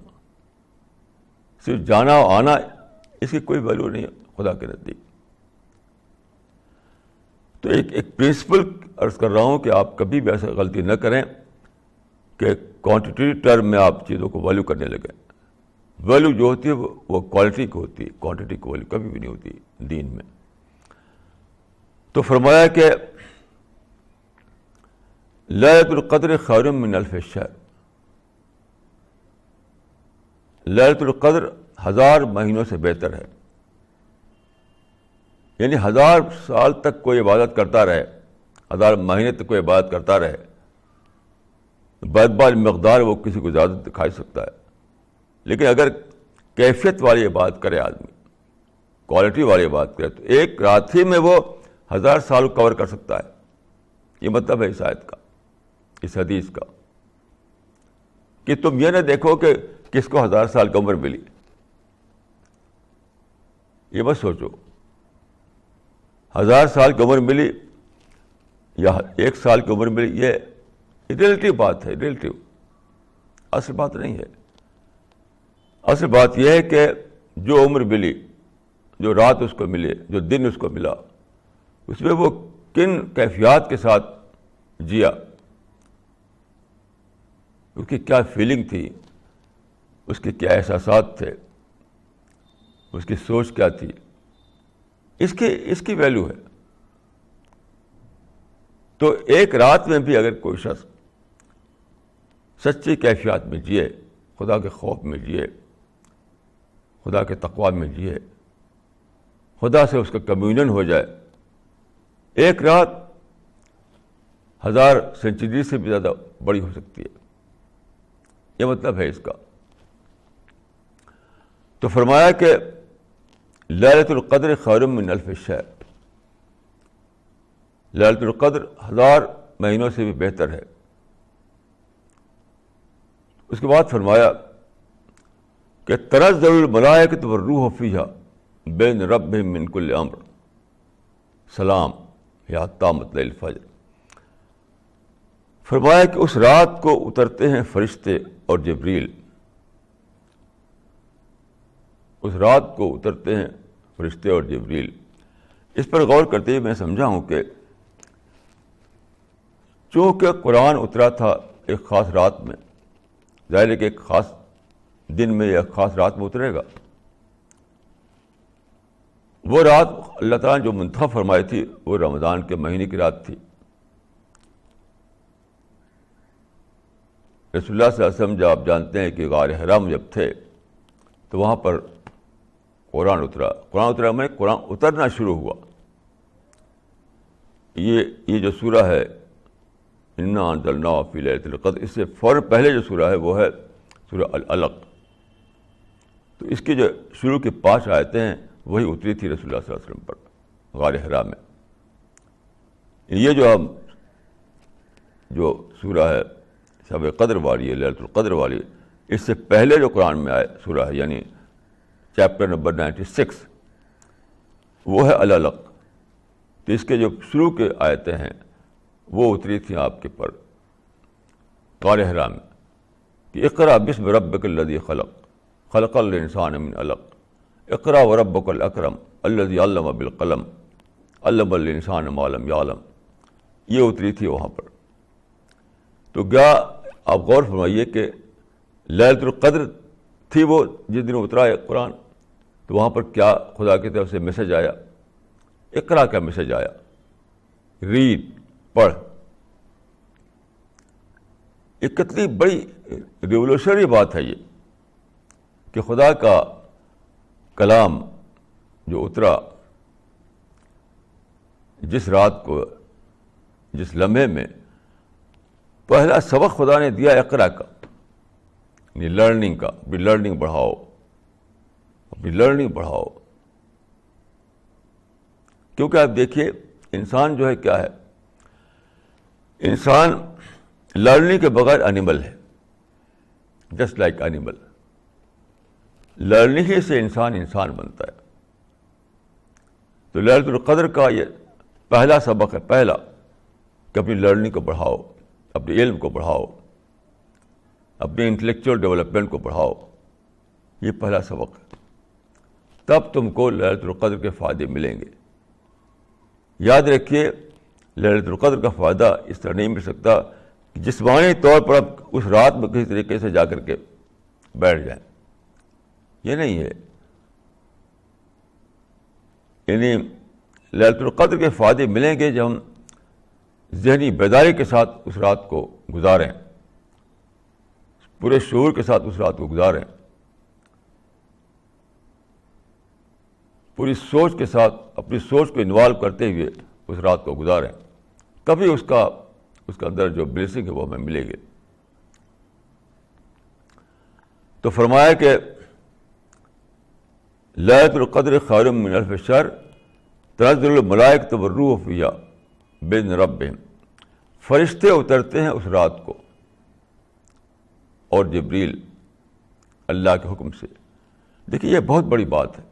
صرف جانا اور آنا، اس کی کوئی ویلیو نہیں ہے خدا کے نزدیک. تو ایک پرنسپل عرض کر رہا ہوں کہ آپ کبھی بھی ایسا غلطی نہ کریں کہ کوانٹٹی ٹرم میں آپ چیزوں کو ویلیو کرنے لگیں. ویلیو جو ہوتی ہے وہ کوالٹی کی ہوتی ہے، کوانٹٹی کی ویلیو کبھی بھی نہیں ہوتی دین میں. تو فرمایا کہ لیلۃ القدر خیر من الف شہر. لیلۃ القدر 1000 مہینوں سے بہتر ہے. یعنی 1000 سال تک کوئی عبادت کرتا رہے، 1000 مہینے تک کوئی عبادت کرتا رہے، بعد مقدار وہ کسی کو زیادہ دکھائی سکتا ہے. لیکن اگر کیفیت والی عبادت کرے آدمی، کوالٹی والی عبادت کرے، تو ایک رات ہی میں وہ 1000 سال کور کر سکتا ہے. یہ مطلب ہے اس آیت کا، اس حدیث کا، کہ تم یہ نہ دیکھو کہ کس کو 1000 سال کی عمر ملی. یہ بس سوچو 1000 سال کی عمر ملی یا 1 سال کی عمر ملی، یہ ریلیٹیو بات ہے، ریلیٹیو، اصل بات نہیں ہے. اصل بات یہ ہے کہ جو عمر ملی، جو رات اس کو ملے، جو دن اس کو ملا، اس میں وہ کن کیفیات کے ساتھ جیا، اس کی کیا فیلنگ تھی، اس کے کیا احساسات تھے، اس کی سوچ کیا تھی، اس کی ویلیو ہے. تو ایک رات میں بھی اگر کوئی شخص سچی کیفیات میں جیے، خدا کے خوف میں جیے، خدا کے تقوی میں جیے، خدا سے اس کا کمیونین ہو جائے، ایک رات 1000 سینچری سے بھی زیادہ بڑی ہو سکتی ہے، یہ مطلب ہے اس کا۔ تو فرمایا کہ لیلۃ القدر خیر من الف شہر، لیلۃ القدر 1000 مہینوں سے بھی بہتر ہے۔ اس کے بعد فرمایا کہ تنزل الملائکۃ والروح فیہا بین ربہم من کل امر سلام یا حتی مطلع الفجر۔ فرمایا کہ اس رات کو اترتے ہیں فرشتے اور جبریل، اس رات کو اترتے ہیں فرشتے اور جبریل۔ اس پر غور کرتے ہوئے میں سمجھا ہوں کہ چونکہ قرآن اترا تھا ایک خاص رات میں، ظاہر ہے کہ ایک خاص دن میں یا خاص رات میں اترے گا۔ وہ رات اللہ تعالیٰ نے جو منتخب فرمائی تھی وہ رمضان کے مہینے کی رات تھی۔ رسول اللہ صلی اللہ علیہ وسلم جب آپ جانتے ہیں کہ غار حرام جب تھے تو وہاں پر قرآن اترا میں قرآن اترنا شروع ہوا۔ یہ جو سورہ ہے انا انزلناہ فی لیلۃ القدر، اس سے فوراً پہلے جو سورہ ہے وہ ہے سورہ العلق۔ تو اس کی جو شروع کی 5 آیتیں ہیں وہی اتری تھی رسول اللہ صلی اللہ علیہ وسلم پر غار حرا میں۔ یہ جو سورہ ہے شب قدر والی ہے، لیلۃ القدر والی، اس سے پہلے جو قرآن میں آئے سورہ ہے یعنی چیپٹر نمبر 96 وہ ہے العلق۔ تو اس کے جو شروع کے آیتیں ہیں وہ اتری تھیں آپ کے پر غار حرا میں کہ اقرأ بسم ربک الذی خلق خلق الانسان من علق اقرأ وربک الاکرم الذی علم بالقلم علم الانسان ما لم یعلم، یہ اتری تھی وہاں پر۔ تو کیا آپ غور فرمائیے کہ لیلۃ القدر تھی وہ جس دن اترا ہے قرآن، تو وہاں پر کیا خدا کی طرف سے میسج آیا؟ اقرا کا میسج آیا، ریڈ، پڑھ۔ ایک کتنی بڑی ریولوشنری بات ہے یہ کہ خدا کا کلام جو اترا جس رات کو، جس لمحے میں، پہلا سبق خدا نے دیا اقرا کا، یعنی لرننگ کا۔ اپنی لرننگ بڑھاؤ، اپنی لرننگ بڑھاؤ۔ کیونکہ آپ دیکھیے انسان جو ہے کیا ہے، انسان لرننگ کے بغیر اینیمل ہے، جسٹ لائک اینیمل۔ لرننگ ہی سے انسان بنتا ہے۔ تو لیلۃ القدر کا یہ پہلا سبق ہے، پہلا کہ اپنی لرننگ کو بڑھاؤ، اپنے علم کو بڑھاؤ، اپنے انٹلیکچوئل ڈیولپمنٹ کو بڑھاؤ، یہ پہلا سبق ہے۔ تب تم کو لیلۃ القدر کے فائدے ملیں گے۔ یاد رکھیے لیلۃ القدر کا فائدہ اس طرح نہیں مل سکتا کہ جسمانی طور پر آپ اس رات میں کسی طریقے سے جا کر کے بیٹھ جائیں، یہ نہیں ہے۔ یعنی لیلۃ القدر کے فائدے ملیں گے جب ہم ذہنی بیداری کے ساتھ اس رات کو گزاریں، پورے شعور کے ساتھ اس رات کو گزاریں، پوری سوچ کے ساتھ اپنی سوچ کو انوالو کرتے ہوئے اس رات کو گزاریں، تبھی اس کا اندر جو بلیسنگ ہے وہ ہمیں ملے گی۔ تو فرمایا کہ لیلۃ القدر خیر من الف شہر تنزل الملائکۃ والروح فیہا بإذن ربہم، فرشتے اترتے ہیں اس رات کو اور جبریل اللہ کے حکم سے۔ دیکھیے یہ بہت بڑی بات ہے،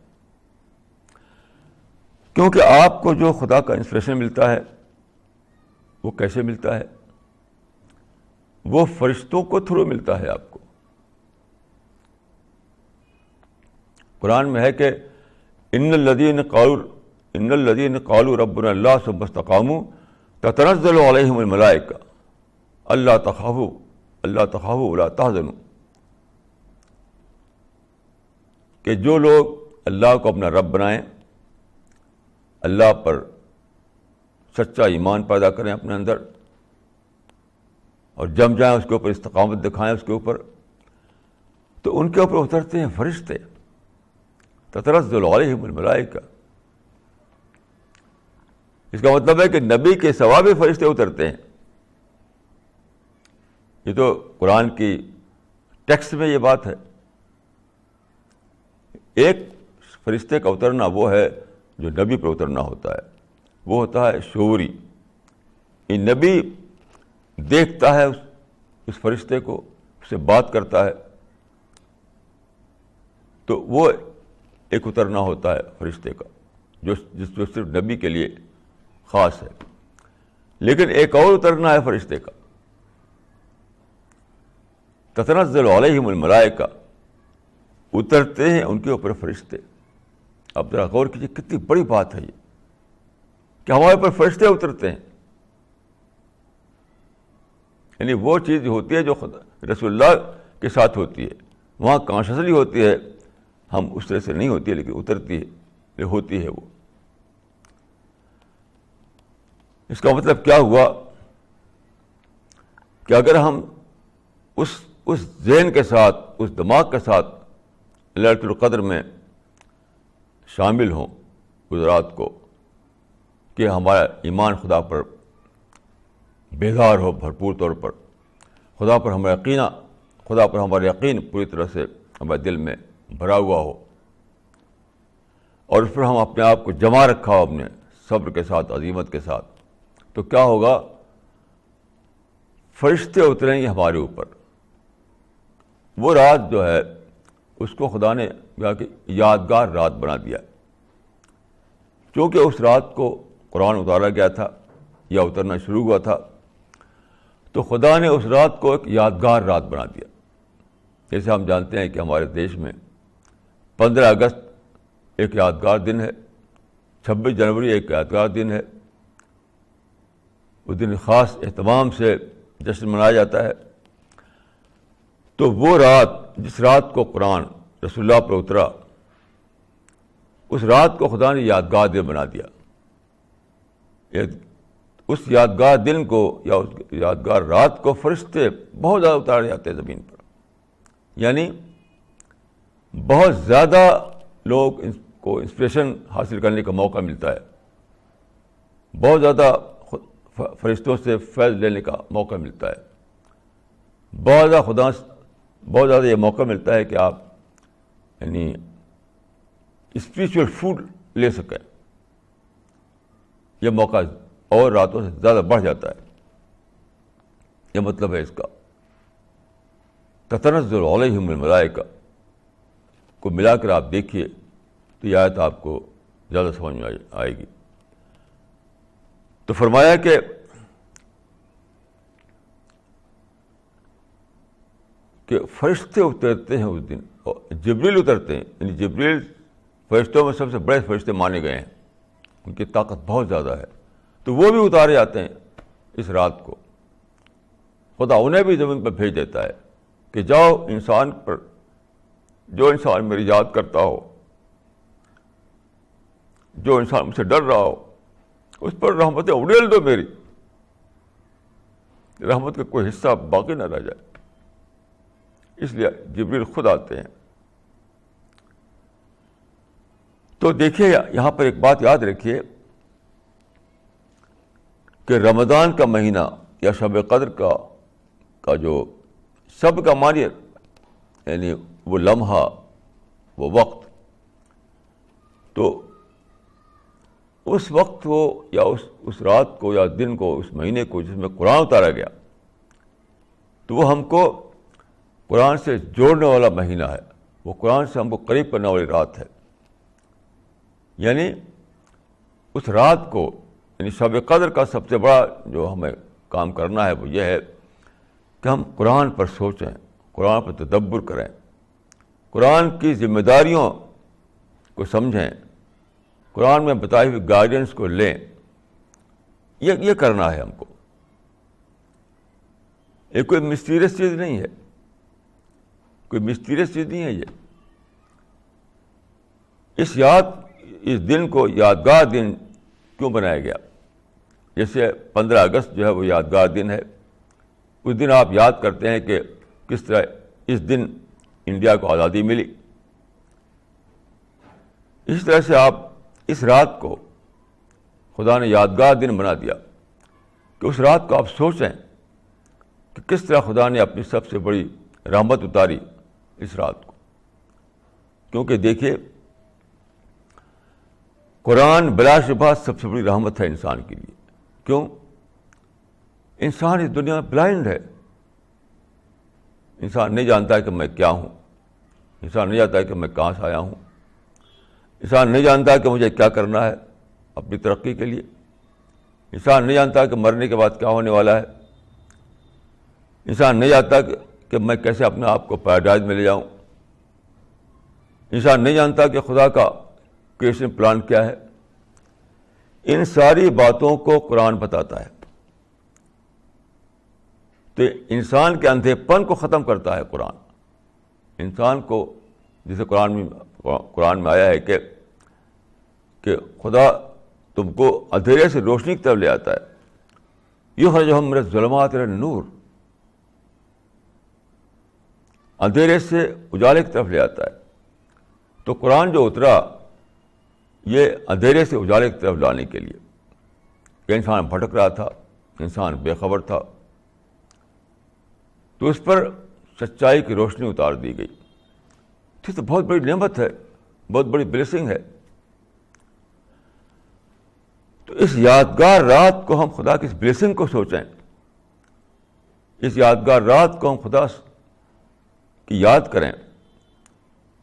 کیونکہ آپ کو جو خدا کا انسپریشن ملتا ہے وہ کیسے ملتا ہے؟ وہ فرشتوں کو تھرو ملتا ہے آپ کو۔ قرآن میں ہے کہ ان الذین قالوا ربنا اللہ ثم استقاموا تتنزل علیہم الملائکہ الا تخافوا ولا تحزنوا، کہ جو لوگ اللہ کو اپنا رب بنائیں، اللہ پر سچا ایمان پیدا کریں اپنے اندر اور جم جائیں اس کے اوپر، استقامت دکھائیں اس کے اوپر، تو ان کے اوپر اترتے ہیں فرشتے، تتنزل علیہم الملائکہ۔ اس کا مطلب ہے کہ نبی کے سوا بھی فرشتے اترتے ہیں. یہ تو قرآن کی ٹیکسٹ میں یہ بات ہے. ایک فرشتے کا اترنا وہ ہے جو نبی پر اترنا ہوتا ہے, وہ ہوتا ہے شعوری. یہ نبی دیکھتا ہے اس فرشتے کو, اس سے بات کرتا ہے, تو وہ ایک اترنا ہوتا ہے فرشتے کا جو صرف نبی کے لیے خاص ہے. لیکن ایک اور اترنا ہے فرشتے کا, تتنزل علیہم الملائکہ, اترتے ہیں ان کے اوپر فرشتے. اب ذرا غور کیجیے کتنی بڑی بات ہے یہ کہ ہمارے اوپر فرشتے اترتے ہیں. یعنی وہ چیز ہوتی ہے جو رسول اللہ کے ساتھ ہوتی ہے, وہاں کانشسلی ہوتی ہے, ہم اس طرح سے نہیں ہوتی ہے لیکن اترتی ہے, ہوتی ہے وہ. اس کا مطلب کیا ہوا کہ اگر ہم اس ذہن کے ساتھ, اس دماغ کے ساتھ لیلۃ القدر میں شامل ہوں اس رات کو کہ ہمارا ایمان خدا پر بیدار ہو بھرپور طور پر, خدا پر ہمارا یقین پوری طرح سے ہمارے دل میں بھرا ہوا ہو, اور اس پر ہم اپنے آپ کو جما رکھا ہو اپنے صبر کے ساتھ, عزیمت کے ساتھ, تو کیا ہوگا, فرشتے اتریں گے ہمارے اوپر. وہ رات جو ہے اس کو خدا نے کہ یادگار رات بنا دیا, کیونکہ اس رات کو قرآن اتارا گیا تھا یا اترنا شروع ہوا تھا, تو خدا نے اس رات کو ایک یادگار رات بنا دیا. جیسے ہم جانتے ہیں کہ ہمارے دیش میں 15 اگست ایک یادگار دن ہے, 26 جنوری ایک یادگار دن ہے, اس دن خاص اہتمام سے جشن منایا جاتا ہے. تو وہ رات, جس رات کو قرآن رسول اللہ پر اترا, اس رات کو خدا نے یادگار دن بنا دیا. اس یادگار دن کو یا اس یادگار رات کو فرشتے بہت زیادہ اتارے جاتے ہیں زمین پر. یعنی بہت زیادہ لوگ کو انسپریشن حاصل کرنے کا موقع ملتا ہے, بہت زیادہ فرشتوں سے فیض لینے کا موقع ملتا ہے, بہت زیادہ یہ موقع ملتا ہے کہ آپ یعنی اسپریچول فوڈ لے سکیں. یہ موقع اور راتوں سے زیادہ بڑھ جاتا ہے. یہ مطلب ہے اس کا. تتنزل علیہم الملائکہ کو ملا کر آپ دیکھیے تو یہ آیت آپ کو زیادہ سمجھ میں آئے گی. تو فرمایا کہ فرشتے اترتے ہیں اس دن, اور جبریل اترتے ہیں. یعنی جبریل فرشتوں میں سب سے بڑے فرشتے مانے گئے ہیں, ان کی طاقت بہت زیادہ ہے, تو وہ بھی اتارے جاتے ہیں اس رات کو. خدا انہیں بھی زمین پر بھیج دیتا ہے کہ جاؤ انسان پر, جو انسان میری یاد کرتا ہو, جو انسان مجھ سے ڈر رہا ہو, اس پر رحمتیں اڑیل دو میری, رحمت کا کوئی حصہ باقی نہ رہ جائے. اس لیے جبریل خود آتے ہیں. تو دیکھیے یہاں پر ایک بات یاد رکھیے کہ رمضان کا مہینہ یا شب قدر کا جو شب کا معنی یعنی وہ لمحہ, وہ وقت, تو اس وقت کو یا اس رات کو یا دن کو, اس مہینے کو جس میں قرآن اتارا گیا, تو وہ ہم کو قرآن سے جوڑنے والا مہینہ ہے. وہ قرآن سے ہم کو قریب کرنے والی رات ہے. یعنی اس رات کو, یعنی شب قدر کا سب سے بڑا جو ہمیں کام کرنا ہے وہ یہ ہے کہ ہم قرآن پر سوچیں, قرآن پر تدبر کریں, قرآن کی ذمہ داریوں کو سمجھیں, قرآن میں بتائی ہوئی گائیڈنس کو لیں. یہ کرنا ہے ہم کو. یہ کوئی مسٹیریس چیز نہیں ہے, کوئی مسٹیریس چیز نہیں ہے یہ. اس دن کو یادگار دن کیوں بنایا گیا؟ جیسے 15 اگست جو ہے وہ یادگار دن ہے. اس دن آپ یاد کرتے ہیں کہ کس طرح اس دن انڈیا کو آزادی ملی. اس طرح سے آپ اس رات کو خدا نے یادگار دن بنا دیا کہ اس رات کو آپ سوچیں کہ کس طرح خدا نے اپنی سب سے بڑی رحمت اتاری اس رات کو. کیونکہ دیکھیے قرآن بلا شبہ سب سے بڑی رحمت ہے انسان کے لیے. کیوں؟ انسان اس دنیا میں بلائنڈ ہے. انسان نہیں جانتا ہے کہ میں کیا ہوں. انسان نہیں جانتا ہے کہ میں کہاں سے آیا ہوں. انسان نہیں جانتا کہ مجھے کیا کرنا ہے اپنی ترقی کے لیے. انسان نہیں جانتا کہ مرنے کے بعد کیا ہونے والا ہے. انسان نہیں جانتا کہ میں کیسے اپنے آپ کو پیراڈائز میں لے جاؤں. انسان نہیں جانتا کہ خدا کا کریشن پلان کیا ہے. ان ساری باتوں کو قرآن بتاتا ہے. تو انسان کے اندھے پن کو ختم کرتا ہے قرآن. انسان کو جسے قرآن میں آیا ہے کہ خدا تم کو اندھیرے سے روشنی کی طرف لے آتا ہے. یخرجہم من الظلمات الی النور, اندھیرے سے اجالے کی طرف لے آتا ہے. تو قرآن جو اترا یہ اندھیرے سے اجالے کی طرف لانے کے لیے. کہ انسان بھٹک رہا تھا, انسان بے خبر تھا, تو اس پر سچائی کی روشنی اتار دی گئی. یہ تو بہت بڑی نعمت ہے, بہت بڑی بلیسنگ ہے. تو اس یادگار رات کو ہم خدا کی اس بلیسنگ کو سوچیں. اس یادگار رات کو ہم خدا کی یاد کریں.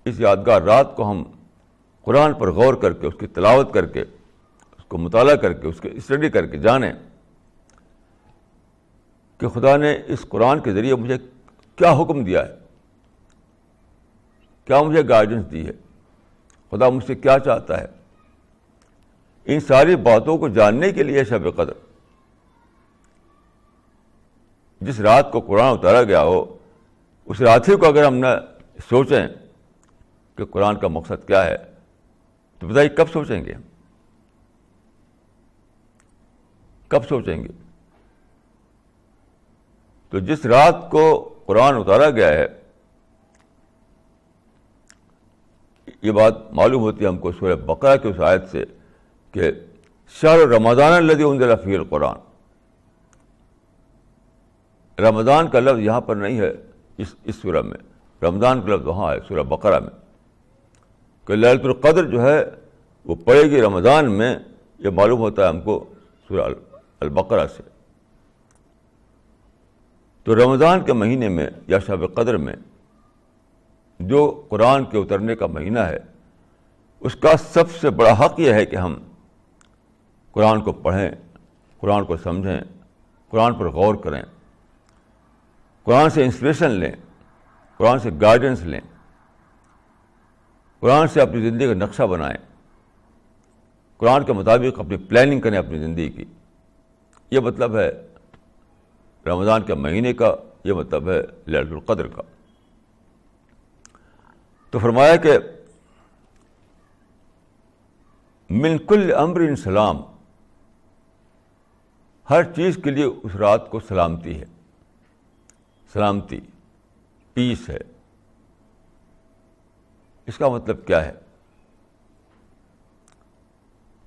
اس یادگار رات کو ہم قرآن پر غور کر کے, اس کی تلاوت کر کے, اس کو مطالعہ کر کے, اس کی اسٹڈی کر کے جانیں کہ خدا نے اس قرآن کے ذریعے مجھے کیا حکم دیا ہے, کیا مجھے گائیڈنس دی ہے, خدا مجھ سے کیا چاہتا ہے. ان ساری باتوں کو جاننے کے لیے شب قدر, جس رات کو قرآن اتارا گیا ہو, اس رات ہی کو اگر ہم نہ سوچیں کہ قرآن کا مقصد کیا ہے, تو بتائیے کب سوچیں گے, کب سوچیں گے. تو جس رات کو قرآن اتارا گیا ہے, یہ بات معلوم ہوتی ہے ہم کو سورہ بقرہ کی اس آیت سے کہ شہر رمضان الذی انزل فیہ القرآن. رمضان کا لفظ یہاں پر نہیں ہے اس سورہ میں, رمضان کا لفظ وہاں ہے سورہ بقرہ میں. کہ لیلۃ القدر جو ہے وہ پڑے گی رمضان میں, یہ معلوم ہوتا ہے ہم کو سورہ البقرہ سے. تو رمضان کے مہینے میں یا شب قدر میں جو قرآن کے اترنے کا مہینہ ہے, اس کا سب سے بڑا حق یہ ہے کہ ہم قرآن کو پڑھیں, قرآن کو سمجھیں, قرآن پر غور کریں, قرآن سے انسپریشن لیں, قرآن سے گائیڈنس لیں, قرآن سے اپنی زندگی کا نقشہ بنائیں, قرآن کے مطابق اپنی پلاننگ کریں اپنی زندگی کی. یہ مطلب ہے رمضان کے مہینے کا, یہ مطلب ہے لیلۃ القدر کا. تو فرمایا کہ من کل امر سلام, ہر چیز کے لیے اس رات کو سلامتی ہے, سلامتی, پیس ہے. اس کا مطلب کیا ہے؟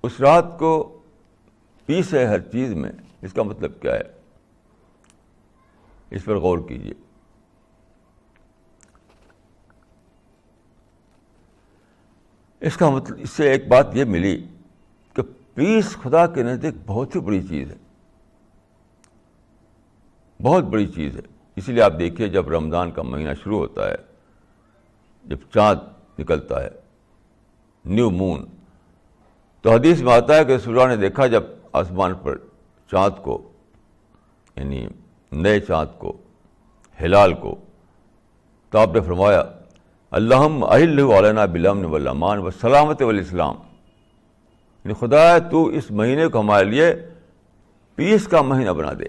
اس رات کو پیس ہے ہر چیز میں, اس کا مطلب کیا ہے؟ اس پر غور کیجیے. اس کا مطلب, اس سے ایک بات یہ ملی کہ پیس خدا کے نزدیک بہت ہی بڑی چیز ہے, بہت بڑی چیز ہے. اسی لیے آپ دیکھیے جب رمضان کا مہینہ شروع ہوتا ہے, جب چاند نکلتا ہے, نیو مون, تو حدیث میں آتا ہے کہ رسول اللہ نے دیکھا جب آسمان پر چاند کو, یعنی نئے چاند کو, ہلال کو, تو آپ نے فرمایا اللہم احلہ علینا بالامن والامان والسلامۃ والاسلام. یعنی خدا تو اس مہینے کو ہمارے لیے پیس کا مہینہ بنا دے,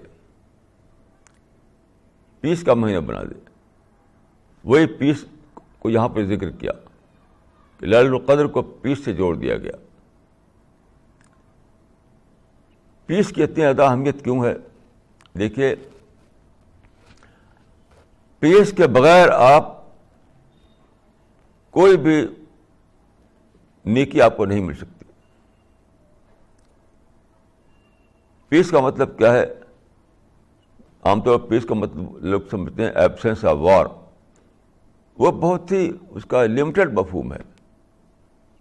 پیس کا مہینہ بنا دے. وہی پیس کو یہاں پر ذکر کیا کہ لیلۃ القدر کو پیس سے جوڑ دیا گیا. پیس کی اتنی زیادہ اہمیت کیوں ہے؟ دیکھیے, پیس کے بغیر آپ کوئی بھی نیکی آپ کو نہیں مل سکتی. پیس کا مطلب کیا ہے؟ عام طور پر پیس کا مطلب لوگ سمجھتے ہیں ایبسنس آف وار. وہ بہت ہی اس کا لمیٹڈ مفہوم ہے.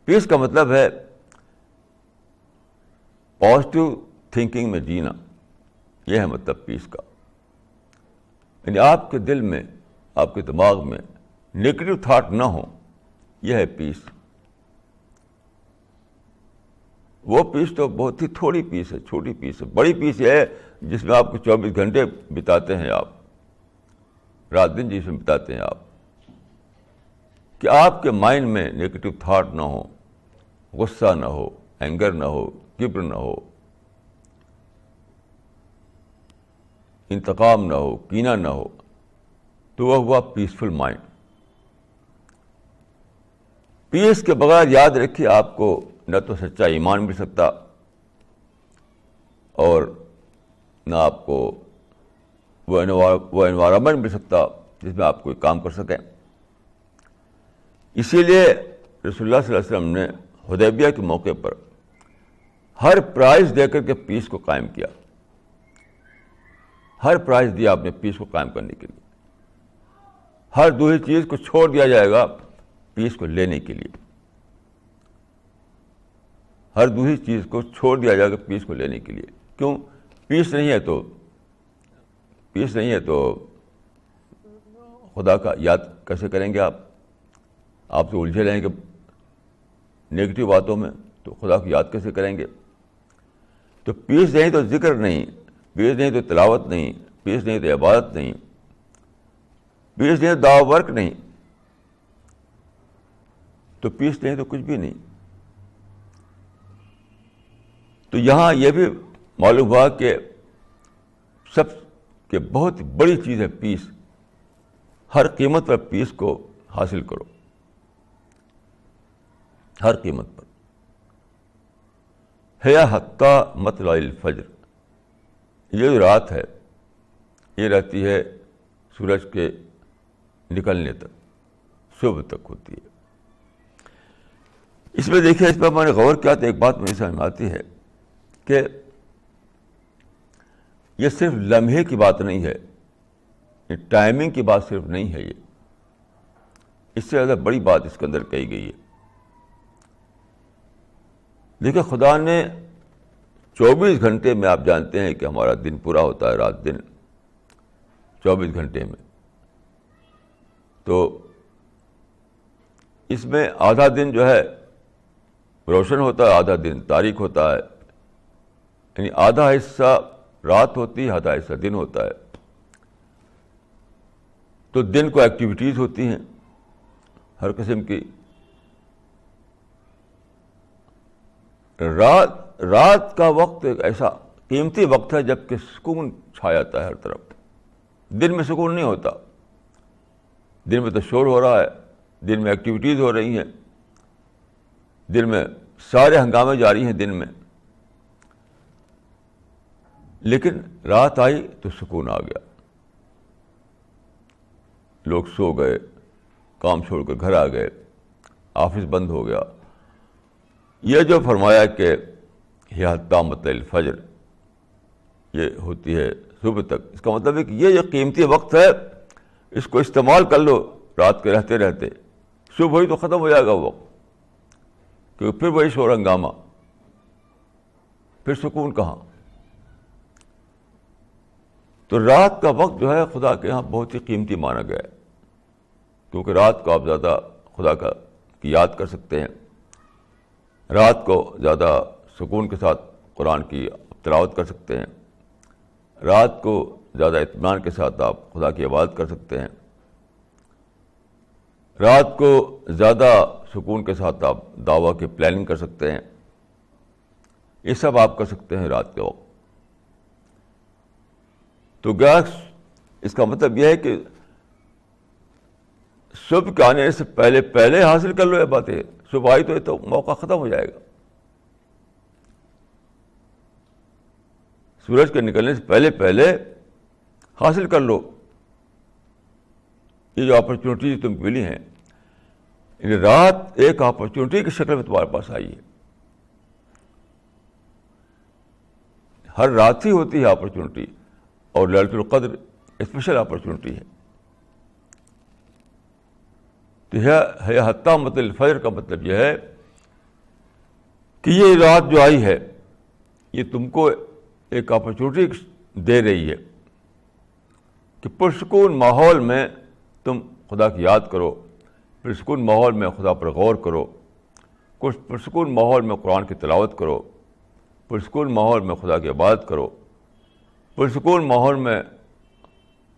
پیس کا مطلب ہے پازیٹیو تھنکنگ میں جینا. یہ ہے مطلب پیس کا. یعنی آپ کے دل میں، آپ کے دماغ میں نگیٹو تھاٹ نہ ہو. یہ ہے پیس. وہ پیس تو بہت ہی تھوڑی پیس ہے، چھوٹی پیس ہے. بڑی پیس یہ ہے جس میں آپ کو 24 گھنٹے بتاتے ہیں آپ، رات دن جس میں بتاتے ہیں آپ، کہ آپ کے مائنڈ میں نگیٹو تھاٹ نہ ہو، غصہ نہ ہو، اینگر نہ ہو، کبر نہ ہو، انتقام نہ ہو، کینہ نہ ہو. تو وہ ہوا پیسفل مائنڈ. پیس کے بغیر یاد رکھیے آپ کو نہ تو سچا ایمان مل سکتا اور نہ آپ کو وہ انوائرمنٹ مل سکتا جس میں آپ کوئی کام کر سکیں. اسی لیے رسول اللہ صلی اللہ علیہ وسلم نے حدیبیہ کے موقع پر ہر پرائز دے کر کے پیس کو قائم کیا. ہر پرائز دیا آپ نے پیس کو قائم کرنے کے لیے. ہر دوسری چیز کو چھوڑ دیا جائے گا پیس کو لینے کے لیے. ہر دوسری چیز کو چھوڑ دیا جائے گا پیس کو لینے کے لیے. کیوں؟ پیس نہیں ہے تو خدا کا یاد کیسے کریں گے آپ؟ آپ تو الجھے رہیں گے نیگیٹو باتوں میں، تو خدا کو یاد کیسے کریں گے؟ تو پیس نہیں تو ذکر نہیں، پیس نہیں تو تلاوت نہیں، پیس نہیں تو عبادت نہیں، پیس نہیں تو دعوی ورک نہیں، تو پیس نہیں تو کچھ بھی نہیں. تو یہاں یہ بھی معلوم ہوا کہ سب کے بہت بڑی چیز ہے پیس. ہر قیمت پر پیس کو حاصل کرو، ہر قیمت پر. ہے حتی مطلع الفجر. یہ جو رات ہے یہ رہتی ہے سورج کے نکلنے تک، صبح تک ہوتی ہے. اس میں دیکھیے، اس پر میں نے غور کیا تو ایک بات مجھے سمجھ میں آتی ہے کہ یہ صرف لمحے کی بات نہیں ہے، یہ ٹائمنگ کی بات صرف نہیں ہے. یہ اس سے زیادہ بڑی بات اس کے اندر کہی گئی ہے. دیکھیں، خدا نے 24 گھنٹے میں، آپ جانتے ہیں کہ ہمارا دن پورا ہوتا ہے، رات دن 24 گھنٹے میں. تو اس میں آدھا دن جو ہے روشن ہوتا ہے، آدھا دن تاریک ہوتا ہے. یعنی آدھا حصہ رات ہوتی ہے، آدھا حصہ دن ہوتا ہے. تو دن کو ایکٹیویٹیز ہوتی ہیں ہر قسم کی. رات کا وقت ایک ایسا قیمتی وقت ہے جب کہ سکون چھا جاتا ہے ہر طرف. دن میں سکون نہیں ہوتا. دن میں تو شور ہو رہا ہے، دن میں ایکٹیویٹیز ہو رہی ہیں، دن میں سارے ہنگامے جاری ہیں دن میں. لیکن رات آئی تو سکون آ گیا. لوگ سو گئے، کام چھوڑ کر گھر آ گئے، آفس بند ہو گیا. یہ جو فرمایا کہ یہ حتی مطلع الفجر، یہ ہوتی ہے صبح تک، اس کا مطلب ہے کہ یہ جو قیمتی وقت ہے اس کو استعمال کر لو. رات کے رہتے رہتے صبح ہی تو ختم ہو جائے گا وہ وقت، کیونکہ پھر وہی شور ہنگامہ، پھر سکون کہاں. تو رات کا وقت جو ہے خدا کے ہاں بہت ہی قیمتی مانا گیا ہے، کیونکہ رات کو آپ زیادہ خدا کی یاد کر سکتے ہیں. رات کو زیادہ سکون کے ساتھ قرآن کی تلاوت کر سکتے ہیں. رات کو زیادہ اطمینان کے ساتھ آپ خدا کی عبادت کر سکتے ہیں. رات کو زیادہ سکون کے ساتھ آپ دعویٰ کی پلاننگ کر سکتے ہیں. یہ سب آپ کر سکتے ہیں رات کے وقت. تو کیا اس کا مطلب یہ ہے کہ صبح کے آنے سے پہلے حاصل کر لو یہ باتیں. صبح آئی تو موقع ختم ہو جائے گا. سورج کے نکلنے سے پہلے حاصل کر لو یہ جو اپرچونیٹیز تم کو ملی ہیں. یعنی رات ایک اپرچونیٹی کی شکل میں تمہارے پاس آئی ہے. ہر رات ہی ہوتی ہے اپرچونٹی، اور لیلۃ القدر اسپیشل اپرچونٹی ہے. تو ہے حتیٰ مطلع الفجر کا مطلب یہ ہے کہ یہ رات جو آئی ہے یہ تم کو ایک اپرچونٹی دے رہی ہے کہ پرسکون ماحول میں تم خدا کی یاد کرو، پرسکون ماحول میں خدا پر غور کرو، کچھ پرسکون ماحول میں قرآن کی تلاوت کرو، پرسکون ماحول میں خدا کی عبادت کرو، پرسکون ماحول میں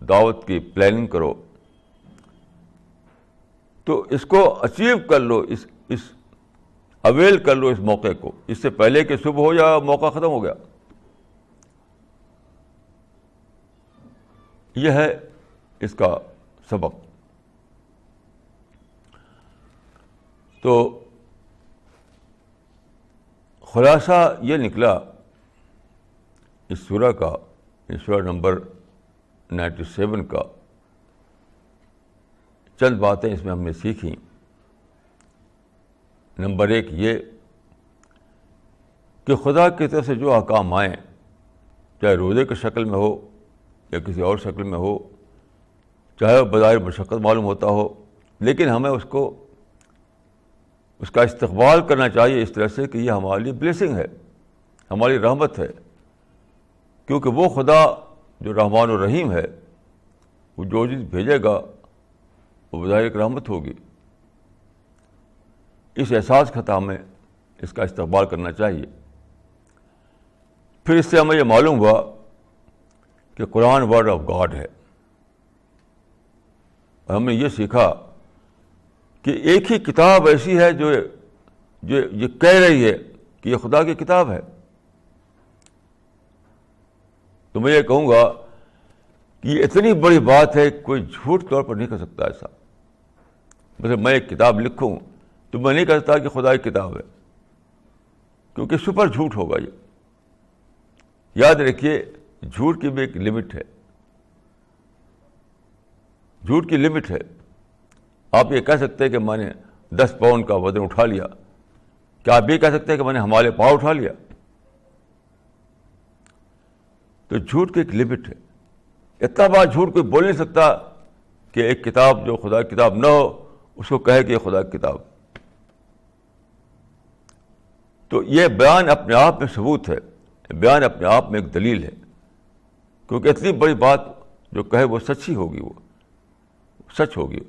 دعوت کی پلاننگ کرو. تو اس کو اچیو کر لو، اس اویل کر لو اس موقع کو، اس سے پہلے کہ صبح ہو یا موقع ختم ہو گیا. یہ ہے اس کا سبق. تو خلاصہ یہ نکلا اس سورہ کا، اس سورہ نمبر 97 کا. چند باتیں اس میں ہم نے سیکھیں. نمبر 1 یہ کہ خدا کی طرف سے جو احکام آئیں، چاہے روزے کی شکل میں ہو یا کسی اور شکل میں ہو، چاہے وہ بظاہر مشقت معلوم ہوتا ہو، لیکن ہمیں اس کا استقبال کرنا چاہیے اس طرح سے کہ یہ ہمارے لیے بلیسنگ ہے، ہماری رحمت ہے. کیونکہ وہ خدا جو رحمان و رحیم ہے، وہ جو چیز بھیجے گا وہ بظاہر ایک رحمت ہوگی. اس احساس کے ساتھ ہمیں اس کا استقبال کرنا چاہیے. پھر اس سے ہمیں یہ معلوم ہوا کہ قرآن ورڈ آف گاڈ ہے. اور ہم نے یہ سیکھا کہ ایک ہی کتاب ایسی ہے جو یہ کہہ رہی ہے کہ یہ خدا کی کتاب ہے. تو میں یہ کہوں گا کہ یہ اتنی بڑی بات ہے کوئی جھوٹ طور پر نہیں کر سکتا ایسا. مثلا میں ایک کتاب لکھوں تو میں نہیں کہتا کہ خدا کی کتاب ہے، کیونکہ سپر جھوٹ ہوگا یہ. یاد رکھیے جھوٹ کی بھی ایک لمٹ ہے، جھوٹ کی لمٹ ہے. آپ یہ کہہ سکتے ہیں کہ میں نے 10 پاؤنڈ کا وزن اٹھا لیا، کیا آپ یہ کہہ سکتے ہیں کہ میں نے ہمارے پاؤں اٹھا لیا؟ تو جھوٹ کی ایک لمٹ ہے. اتنا بڑا جھوٹ کوئی بول نہیں سکتا کہ ایک کتاب جو خدا کی کتاب نہ ہو اس کو کہے کہ یہ خدا کی کتاب. تو یہ بیان اپنے آپ میں ثبوت ہے، بیان اپنے آپ میں ایک دلیل ہے، کیونکہ اتنی بڑی بات جو کہے وہ سچ ہی ہوگی، وہ سچ ہوگی،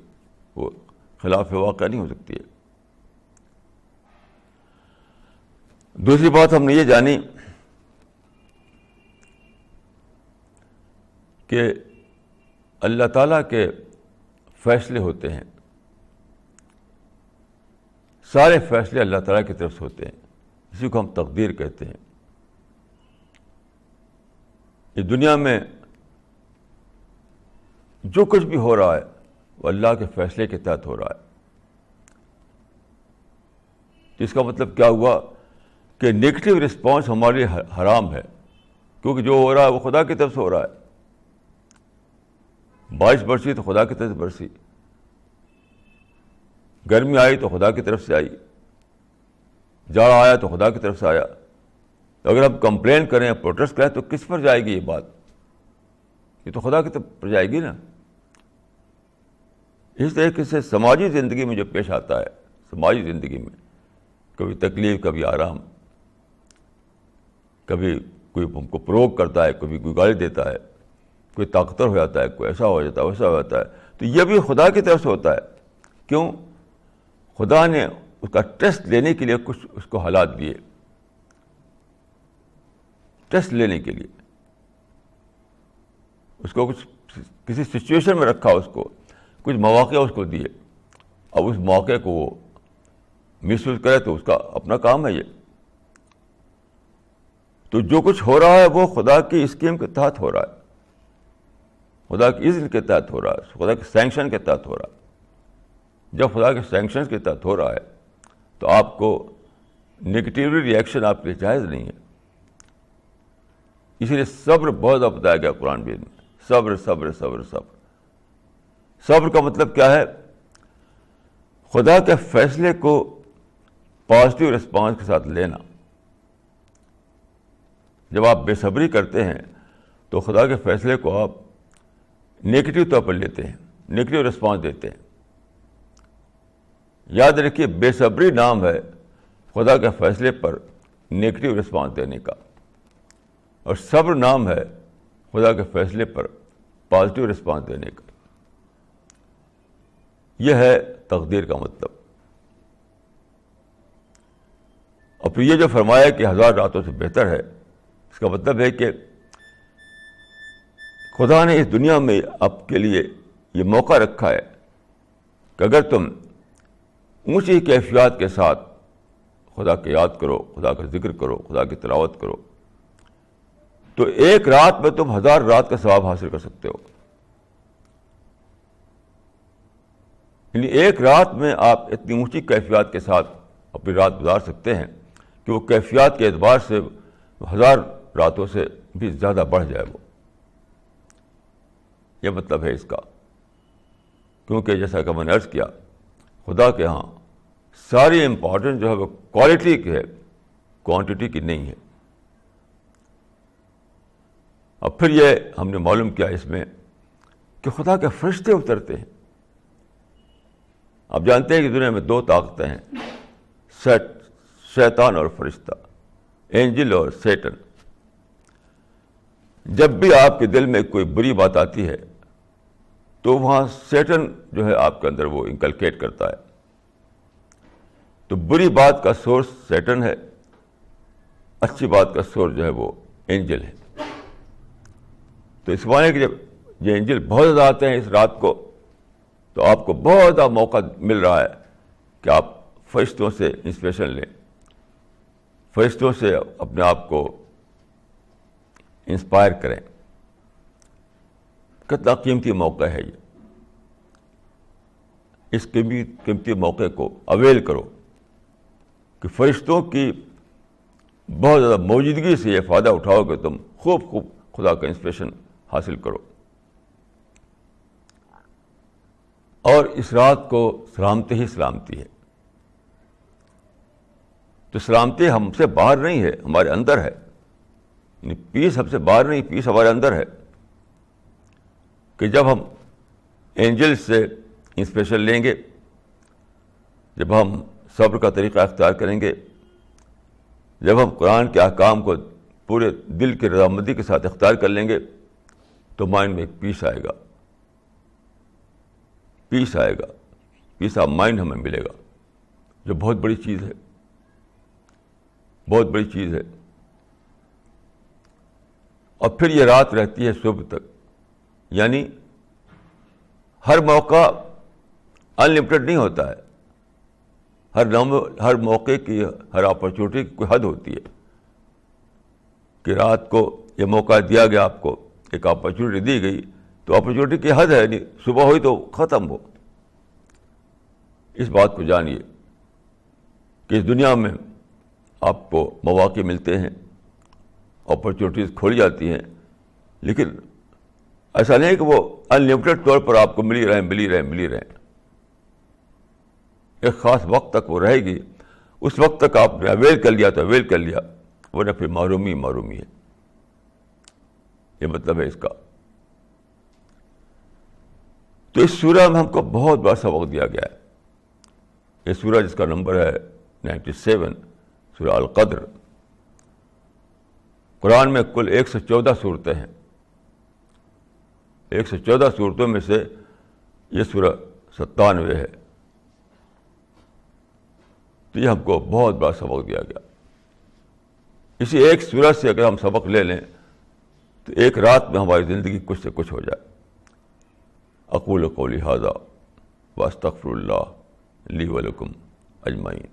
وہ خلاف واقع نہیں ہو سکتی ہے. دوسری بات ہم نے یہ جانی کہ اللہ تعالیٰ کے فیصلے ہوتے ہیں، سارے فیصلے اللہ تعالیٰ کی طرف سے ہوتے ہیں، اسی کو ہم تقدیر کہتے ہیں. یہ دنیا میں جو کچھ بھی ہو رہا ہے وہ اللہ کے فیصلے کے تحت ہو رہا ہے. اس کا مطلب کیا ہوا کہ نیگیٹو رسپانس ہمارے لیے حرام ہے، کیونکہ جو ہو رہا ہے وہ خدا کی طرف سے ہو رہا ہے. بارش برسی تو خدا کی طرف سے برسی، گرمی آئی تو خدا کی طرف سے آئی، جاڑا آیا تو خدا کی طرف سے آیا. اگر ہم کمپلین کریں، پروٹیسٹ کریں تو کس پر جائے گی یہ بات؟ یہ تو خدا کی طرف پر جائے گی نا. اس طریقے سے سماجی زندگی میں جو پیش آتا ہے، سماجی زندگی میں کبھی تکلیف، کبھی آرام، کبھی کوئی ہم کو پروک کرتا ہے، کبھی کوئی گالی دیتا ہے، کوئی طاقتور ہو جاتا ہے، کوئی ایسا ہو جاتا ہے، ویسا ہو جاتا ہے، تو یہ بھی خدا کی طرف سے ہوتا ہے. کیوں؟ خدا نے اس کا ٹیسٹ لینے کے لیے کچھ اس کو حالات دیے، ٹیسٹ لینے کے لیے اس کو کچھ کسی سچویشن میں رکھا، اس کو کچھ مواقع اس کو دیے. اب اس موقع کو وہ مس یوز کرے تو اس کا اپنا کام ہے یہ. تو جو کچھ ہو رہا ہے وہ خدا کی اسکیم کے تحت ہو رہا ہے، خدا کی اذن کے تحت ہو رہا ہے، خدا کے سینکشن کے تحت ہو رہا ہے. جب خدا کے سینکشن کے تحت ہو رہا ہے تو آپ کو نگیٹیولی ریئیکشن آپ کے لیے جائز نہیں ہے. اسی لیے صبر بہت زیادہ بتایا گیا قرآن میں. صبر صبر صبر صبر. صبر کا مطلب کیا ہے؟ خدا کے فیصلے کو پازیٹیو رسپانس کے ساتھ لینا. جب آپ بے صبری کرتے ہیں تو خدا کے فیصلے کو آپ نیگیٹو طور پر لیتے ہیں، نیگیٹو رسپانس دیتے ہیں۔ یاد رکھیے، بے صبری نام ہے خدا کے فیصلے پر نیگیٹو رسپانس دینے کا، اور صبر نام ہے خدا کے فیصلے پر پازیٹیو رسپانس دینے کا۔ یہ ہے تقدیر کا مطلب۔ اور پھر یہ جو فرمایا کہ 1000 راتوں سے بہتر ہے، اس کا مطلب ہے کہ خدا نے اس دنیا میں آپ کے لیے یہ موقع رکھا ہے کہ اگر تم اونچی کیفیات کے ساتھ خدا کی یاد کرو، خدا کا ذکر کرو، خدا کی تلاوت کرو، تو ایک رات میں تم 1000 رات کا ثواب حاصل کر سکتے ہو۔ یعنی ایک رات میں آپ اتنی اونچی کیفیات کے ساتھ اپنی رات گزار سکتے ہیں کہ وہ کیفیات کے اعتبار سے 1000 راتوں سے بھی زیادہ بڑھ جائے وہ۔ یہ مطلب ہے اس کا، کیونکہ جیسا کہ میں نے عرض کیا، خدا کے ہاں ساری امپورٹنس جو ہے وہ کوالٹی کی ہے، کوانٹٹی کی نہیں ہے۔ اور پھر یہ ہم نے معلوم کیا اس میں کہ خدا کے فرشتے اترتے ہیں۔ آپ جانتے ہیں کہ دنیا میں 2 طاقتیں ہیں، شیطان اور فرشتہ، اینجل اور سیٹن۔ جب بھی آپ کے دل میں کوئی بری بات آتی ہے تو وہاں سیٹن جو ہے آپ کے اندر وہ انکلکیٹ کرتا ہے۔ تو بری بات کا سورس سیٹن ہے، اچھی بات کا سورس جو ہے وہ اینجل ہے۔ تو اس معنی کہ جب یہ اینجل بہت زیادہ آتے ہیں اس رات کو، تو آپ کو بہت زیادہ موقع مل رہا ہے کہ آپ فرشتوں سے انسپریشن لیں، فرشتوں سے اپنے آپ کو انسپائر کریں۔ کتنا قیمتی موقع ہے یہ! اس قیمتی موقع کو اویل کرو کہ فرشتوں کی بہت زیادہ موجودگی سے یہ فائدہ اٹھاؤ کہ تم خوب خدا کا انسپریشن حاصل کرو۔ اور اس رات کو سلامتی ہی سلامتی ہے۔ تو سلامتی ہم سے باہر نہیں ہے، ہمارے اندر ہے۔ یعنی پیس ہم سے باہر نہیں، پیس ہمارے اندر ہے کہ جب ہم اینجل سے انسپریشن لیں گے، جب ہم صبر کا طریقہ اختیار کریں گے، جب ہم قرآن کے احکام کو پورے دل کی رضامندی کے ساتھ اختیار کر لیں گے، تو مائنڈ میں ایک پیس آئے گا، پیس آئے گا، پیس آف مائنڈ ہمیں ملے گا، جو بہت بڑی چیز ہے، بہت بڑی چیز ہے۔ اور پھر یہ رات رہتی ہے صبح تک، یعنی ہر موقع انلمیٹڈ نہیں ہوتا ہے، ہر موقع کی، ہر اپرچونٹی کی کوئی حد ہوتی ہے کہ رات کو یہ موقع دیا گیا، آپ کو ایک اپرچونٹی دی گئی، تو اپرچونٹی کی حد ہے، یعنی صبح ہوئی تو ختم ہو۔ اس بات کو جانیے کہ اس دنیا میں آپ کو مواقع ملتے ہیں، اپرچونٹیز کھولی جاتی ہیں، لیکن ایسا نہیں کہ وہ انلمیٹڈ طور پر آپ کو ملی رہیں۔ ایک خاص وقت تک وہ رہے گی، اس وقت تک آپ نے اویل کر لیا تو اویل کر لیا، ورنہ پھر محرومی ہے۔ یہ مطلب ہے اس کا۔ تو اس سورہ میں ہم کو بہت بڑا سبق دیا گیا ہے۔ یہ سورہ جس کا نمبر ہے 97، سورہ القدر۔ قرآن میں کل 114 صورتیں ہیں، 114 صورتوں میں سے یہ سورہ 97 ہے۔ تو یہ ہم کو بہت بڑا سبق دیا گیا۔ اسی ایک سورہ سے اگر ہم سبق لے لیں تو ایک رات میں ہماری زندگی کچھ سے کچھ ہو جائے۔ اقول قولی ھذا واستغفر اللہ لی ولکم اجمعین۔